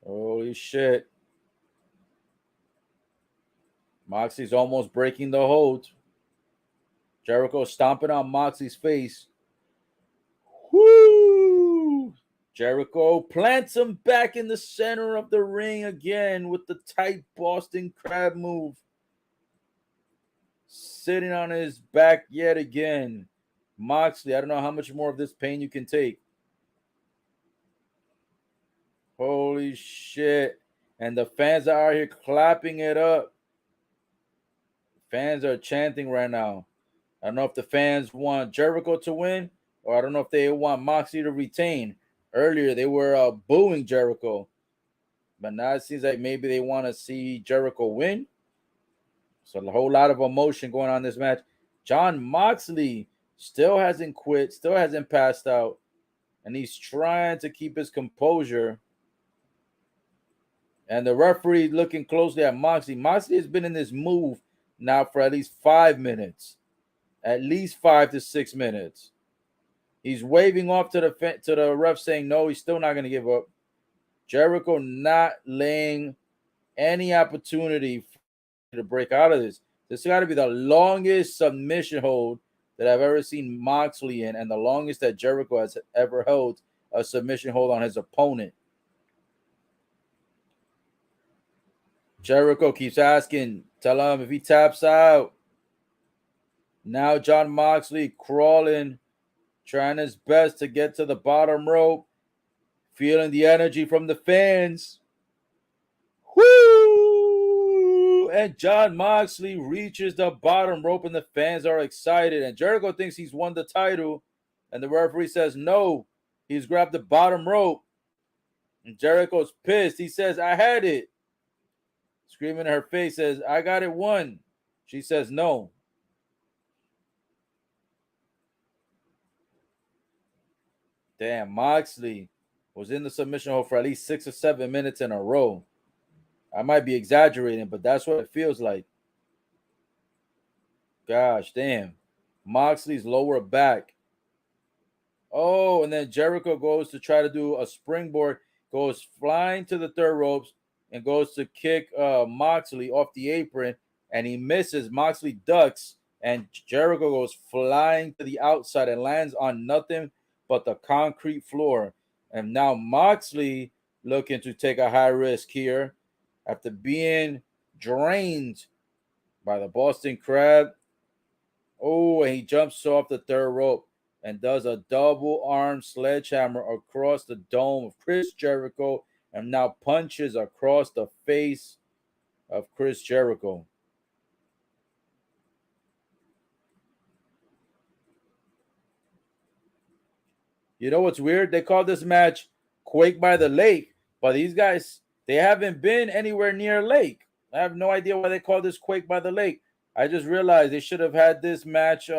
A: Holy shit. Moxley's almost breaking the hold. Jericho stomping on Moxley's face. Woo! Jericho plants him back in the center of the ring again with the tight Boston Crab move. Sitting on his back yet again. Moxley, I don't know how much more of this pain you can take. Holy shit. And the fans are out here clapping it up. Fans are chanting right now. I don't know if the fans want Jericho to win, or I don't know if they want Moxley to retain. Earlier, they were booing Jericho. But now it seems like maybe they want to see Jericho win. So a whole lot of emotion going on in this match. Jon Moxley still hasn't quit, still hasn't passed out, and he's trying to keep his composure. And the referee looking closely at Moxley. Moxley has been in this move now for at least 5 minutes. At least 5 to 6 minutes. He's waving off to the ref saying no, he's still not going to give up. Jericho not laying any opportunity to break out of this. This got to be the longest submission hold that I've ever seen Moxley in, and the longest that Jericho has ever held a submission hold on his opponent. Jericho keeps asking, tell him if he taps out. Now Jon Moxley crawling, trying his best to get to the bottom rope, feeling the energy from the fans. Woo! And Jon Moxley reaches the bottom rope, and the fans are excited. And Jericho thinks he's won the title, and the referee says no, he's grabbed the bottom rope. And Jericho's pissed. He says, I had it. Screaming in her face, says, I got it won. She says no. Damn, Moxley was in the submission hold for at least 6 or 7 minutes in a row. I might be exaggerating, but that's what it feels like. Gosh, damn. Moxley's lower back. Oh, and then Jericho goes to try to do a springboard, goes flying to the third ropes, and goes to kick Moxley off the apron, and he misses. Moxley ducks, and Jericho goes flying to the outside and lands on nothing but the concrete floor. And now Moxley looking to take a high risk here after being drained by the Boston Crab. Oh, and he jumps off the third rope and does a double arm sledgehammer across the dome of Chris Jericho, and now punches across the face of Chris Jericho. You know what's weird? They call this match Quake by the Lake, but these guys, they haven't been anywhere near a lake. I have no idea why they call this Quake by the Lake. I just realized they should have had this match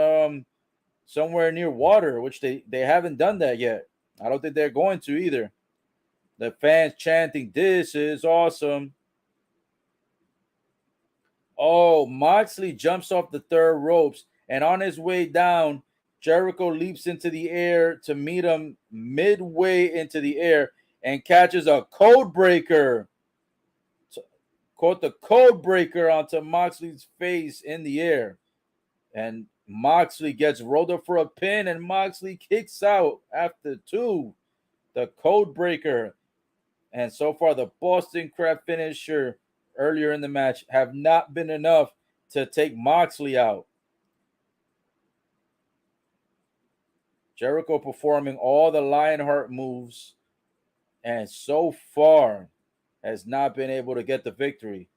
A: somewhere near water, which they haven't done that yet. I don't think they're going to either. The fans chanting, this is awesome. Oh, Moxley jumps off the third ropes, and on his way down, Jericho leaps into the air to meet him midway into the air and catches a code breaker. Caught the code breaker onto Moxley's face in the air. And Moxley gets rolled up for a pin, and Moxley kicks out after 2. The code breaker. And so far, the Boston Crab finisher earlier in the match have not been enough to take Moxley out. Jericho performing all the Lionheart moves, and so far has not been able to get the victory.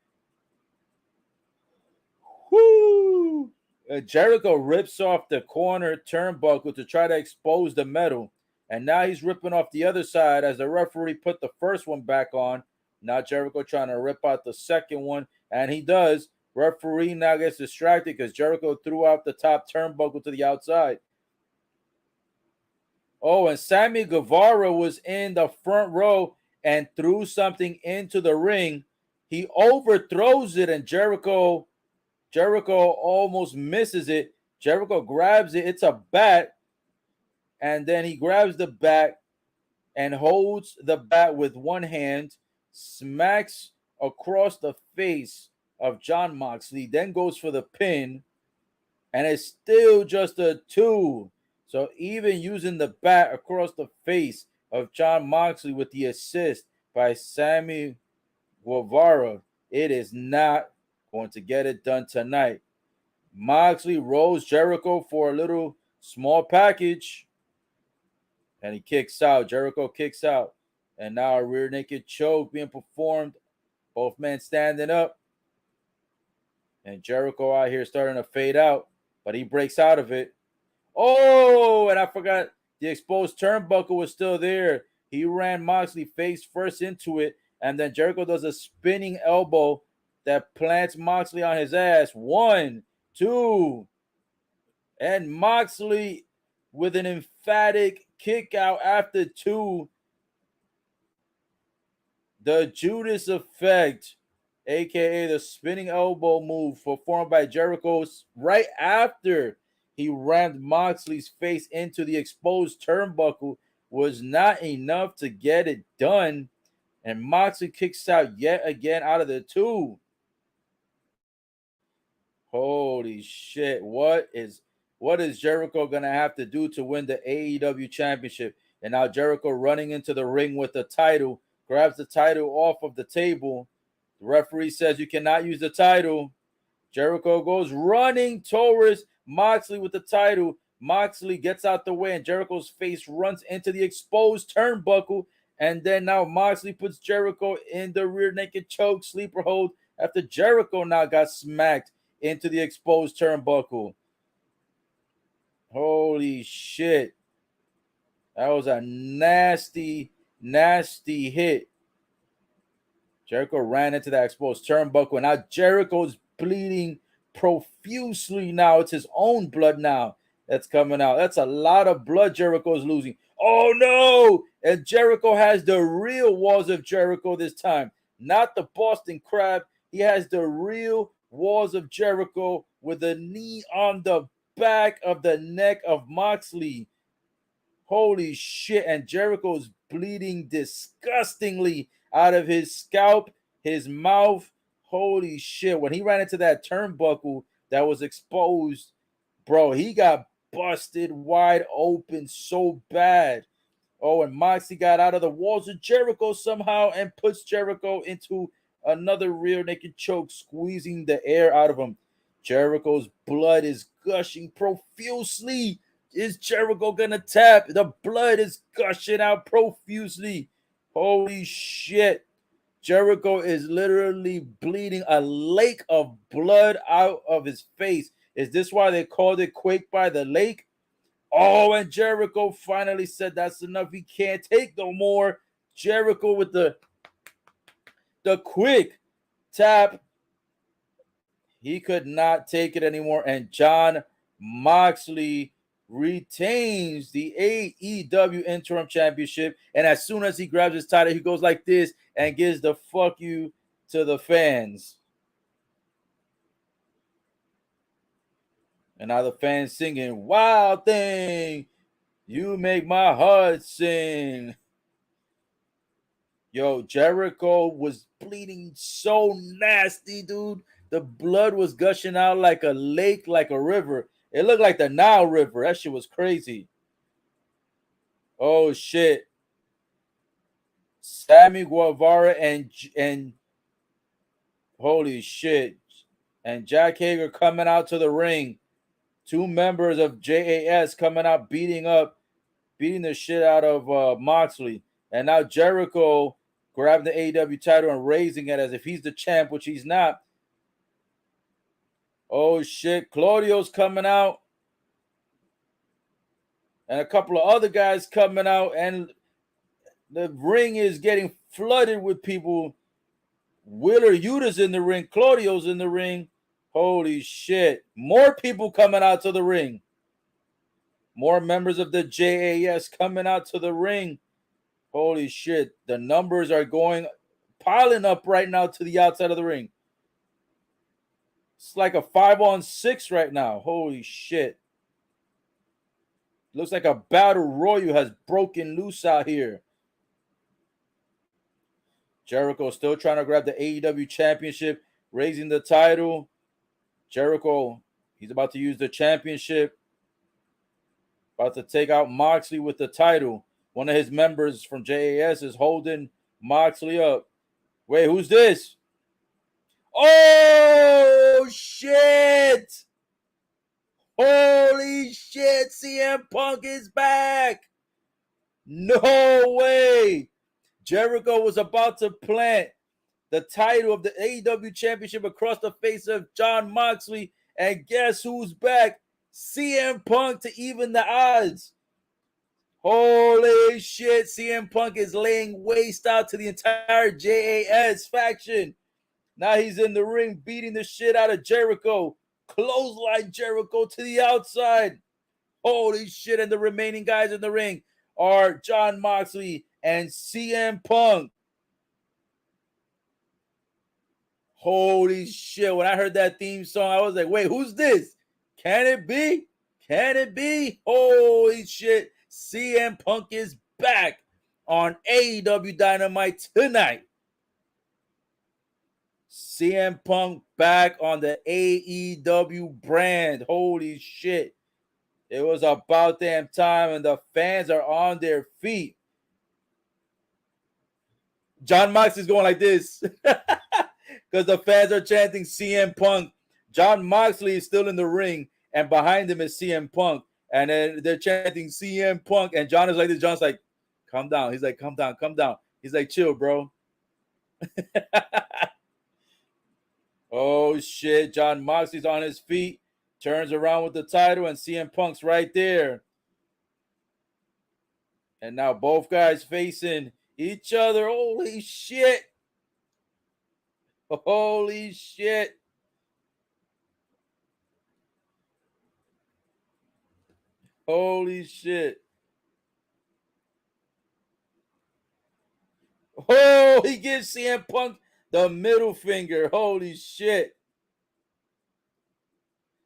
A: Woo! Jericho rips off the corner turnbuckle to try to expose the metal, and now he's ripping off the other side as the referee put the first one back on. Now Jericho trying to rip out the second one, and he does. Referee now gets distracted because Jericho threw out the top turnbuckle to the outside. Oh, and Sammy Guevara was in the front row and threw something into the ring. He overthrows it, and Jericho almost misses it. Jericho grabs it. It's a bat. And then he grabs the bat and holds the bat with one hand, smacks across the face of Jon Moxley, then goes for the pin, and it's still just a 2. So even using the bat across the face of Jon Moxley with the assist by Sammy Guevara, it is not going to get it done tonight. Moxley rolls Jericho for a little small package, and he kicks out. Jericho kicks out. And now a rear naked choke being performed. Both men standing up. And Jericho out here starting to fade out, but he breaks out of it. Oh, and I forgot the exposed turnbuckle was still there. He ran Moxley face first into it, and then Jericho does a spinning elbow that plants Moxley on his ass. 1, 2, and Moxley with an emphatic kick out after 2. The Judas effect, aka the spinning elbow move performed by Jericho right after he rammed Moxley's face into the exposed turnbuckle, was not enough to get it done. And Moxley kicks out yet again out of the 2. Holy shit. What is Jericho going to have to do to win the AEW championship? And now Jericho running into the ring with the title, grabs the title off of the table. The referee says you cannot use the title. Jericho goes running towards Moxley with the title. Moxley gets out the way and Jericho's face runs into the exposed turnbuckle. And then now Moxley puts Jericho in the rear naked choke sleeper hold after Jericho now got smacked into the exposed turnbuckle. Holy shit. That was a nasty, nasty hit. Jericho ran into that exposed turnbuckle, and now Jericho's bleeding profusely now. It's his own blood now that's coming out. That's a lot of blood Jericho's losing. Oh, no! And Jericho has the real walls of Jericho this time, not the Boston Crab. He has the real walls of Jericho with a knee on the back of the neck of Moxley. Holy shit. And Jericho's bleeding disgustingly out of his scalp, his mouth. Holy shit. When he ran into that turnbuckle that was exposed, bro, he got busted wide open so bad. Oh, and Moxley got out of the walls of Jericho somehow and puts Jericho into another rear naked choke, squeezing the air out of him. Jericho's blood is gushing profusely. Is Jericho gonna tap? The blood is gushing out profusely. Holy shit. Jericho is literally bleeding a lake of blood out of his face. Is this why they called it Quake by the Lake? Oh, and Jericho finally said that's enough. He can't take no more. Jericho with the quick tap. He could not take it anymore. And Jon Moxley retains the AEW Interim Championship. And as soon as he grabs his title, he goes like this and gives the fuck you to the fans. And now the fans singing, "Wild Thing, you make my heart sing." Yo, Jericho was bleeding so nasty, dude. The blood was gushing out like a lake, like a river. It looked like the Nile River. That shit was crazy. Oh, shit. Sammy Guevara and holy shit. And Jack Hager coming out to the ring. 2 members of JAS coming out beating the shit out of Moxley. And now Jericho grabbing the AEW title and raising it as if he's the champ, which he's not. Oh shit, Claudio's coming out. And a couple of other guys coming out. And the ring is getting flooded with people. Wheeler Yuta's in the ring. Claudio's in the ring. Holy shit. More people coming out to the ring. More members of the JAS coming out to the ring. Holy shit. The numbers are piling up right now to the outside of the ring. It's like a 5-on-6 right now. Holy shit. Looks like a battle royal has broken loose out here. Jericho still trying to grab the AEW championship, raising the title. Jericho, he's about to use the championship. About to take out Moxley with the title. One of his members from JAS is holding Moxley up. Wait, who's this? Oh, shit! Holy shit, CM Punk is back! No way! Jericho was about to plant the title of the AEW Championship across the face of Jon Moxley, and guess who's back? CM Punk to even the odds. Holy shit, CM Punk is laying waste out to the entire JAS faction. Now he's in the ring beating the shit out of Jericho. Clothesline Jericho to the outside. Holy shit, and the remaining guys in the ring are Jon Moxley and CM Punk. Holy shit, when I heard that theme song, I was like, wait, who's this? Can it be? Can it be? Holy shit. CM Punk is back on AEW Dynamite tonight. CM Punk back on the AEW brand. Holy shit. It was about damn time, and the fans are on their feet. John Moxley is going like this because the fans are chanting CM Punk. John Moxley is still in the ring, and behind him is CM Punk. And then they're chanting CM Punk, and John is like this. John's like, calm down. He's like, calm down, calm down. He's like, chill, bro. Oh, shit. John Moxley's on his feet, turns around with the title, and CM Punk's right there. And now both guys facing each other. Holy shit. Holy shit. Holy shit. Oh, he gives CM Punk the middle finger. Holy shit.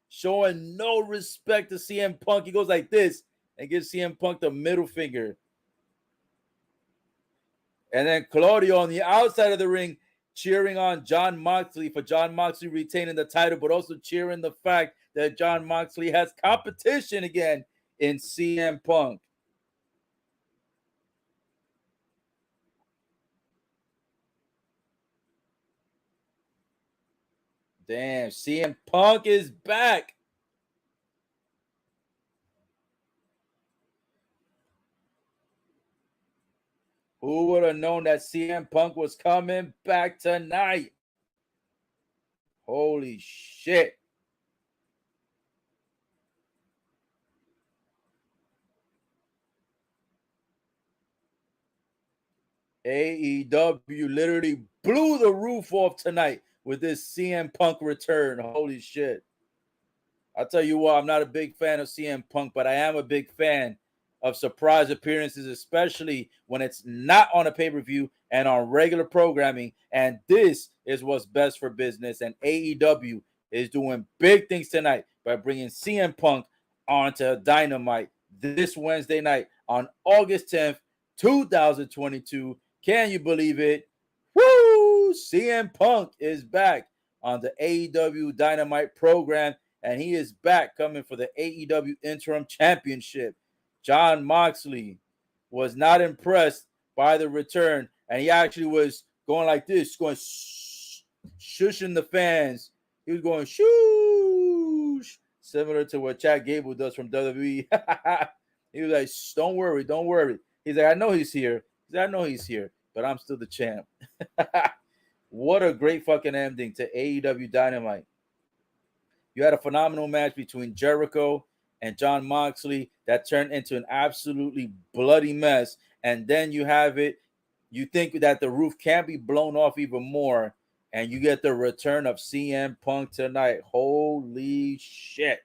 A: Showing no respect to CM Punk. He goes like this and gives CM Punk the middle finger. And then Claudio on the outside of the ring cheering on John Moxley for John Moxley retaining the title, but also cheering the fact that John Moxley has competition again in CM Punk. Damn, CM Punk is back. Who would have known that CM Punk was coming back tonight? Holy shit. AEW literally blew the roof off tonight with this CM Punk return. Holy shit. I'll tell you what, I'm not a big fan of CM Punk, but I am a big fan of surprise appearances, especially when it's not on a pay-per-view and on regular programming. And this is what's best for business. And AEW is doing big things tonight by bringing CM Punk onto Dynamite this Wednesday night on August 10th, 2022. Can you believe it? Woo! CM Punk is back on the AEW Dynamite program, and he is back coming for the AEW Interim Championship. John Moxley was not impressed by the return, and he actually was going like this, going shushing the fans. He was going shoosh, similar to what Chad Gable does from WWE. He was like, don't worry, don't worry. He's like, I know he's here. He's like, I know he's here, but I'm still the champ. What a great fucking ending to AEW Dynamite. You had a phenomenal match between Jericho and John Moxley that turned into an absolutely bloody mess. And then you have it, you think that the roof can't be blown off even more, and you get the return of CM Punk tonight. Holy shit.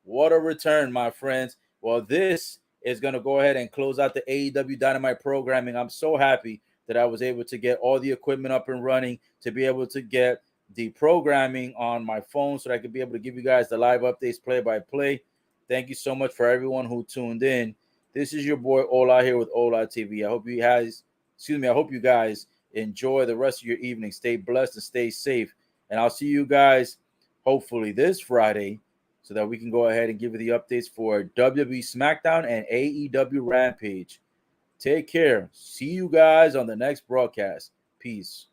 A: What a return, my friends. Well, this is going to go ahead and close out the AEW Dynamite programming. I'm so happy that I was able to get all the equipment up and running, to be able to get the programming on my phone so that I could be able to give you guys the live updates play by play. Thank you so much for everyone who tuned in. This is your boy Ola here with Ola TV. I hope you guys enjoy the rest of your evening. Stay blessed and stay safe. And I'll see you guys hopefully this Friday, so that we can go ahead and give you the updates for WWE SmackDown and AEW Rampage. Take care. See you guys on the next broadcast. Peace.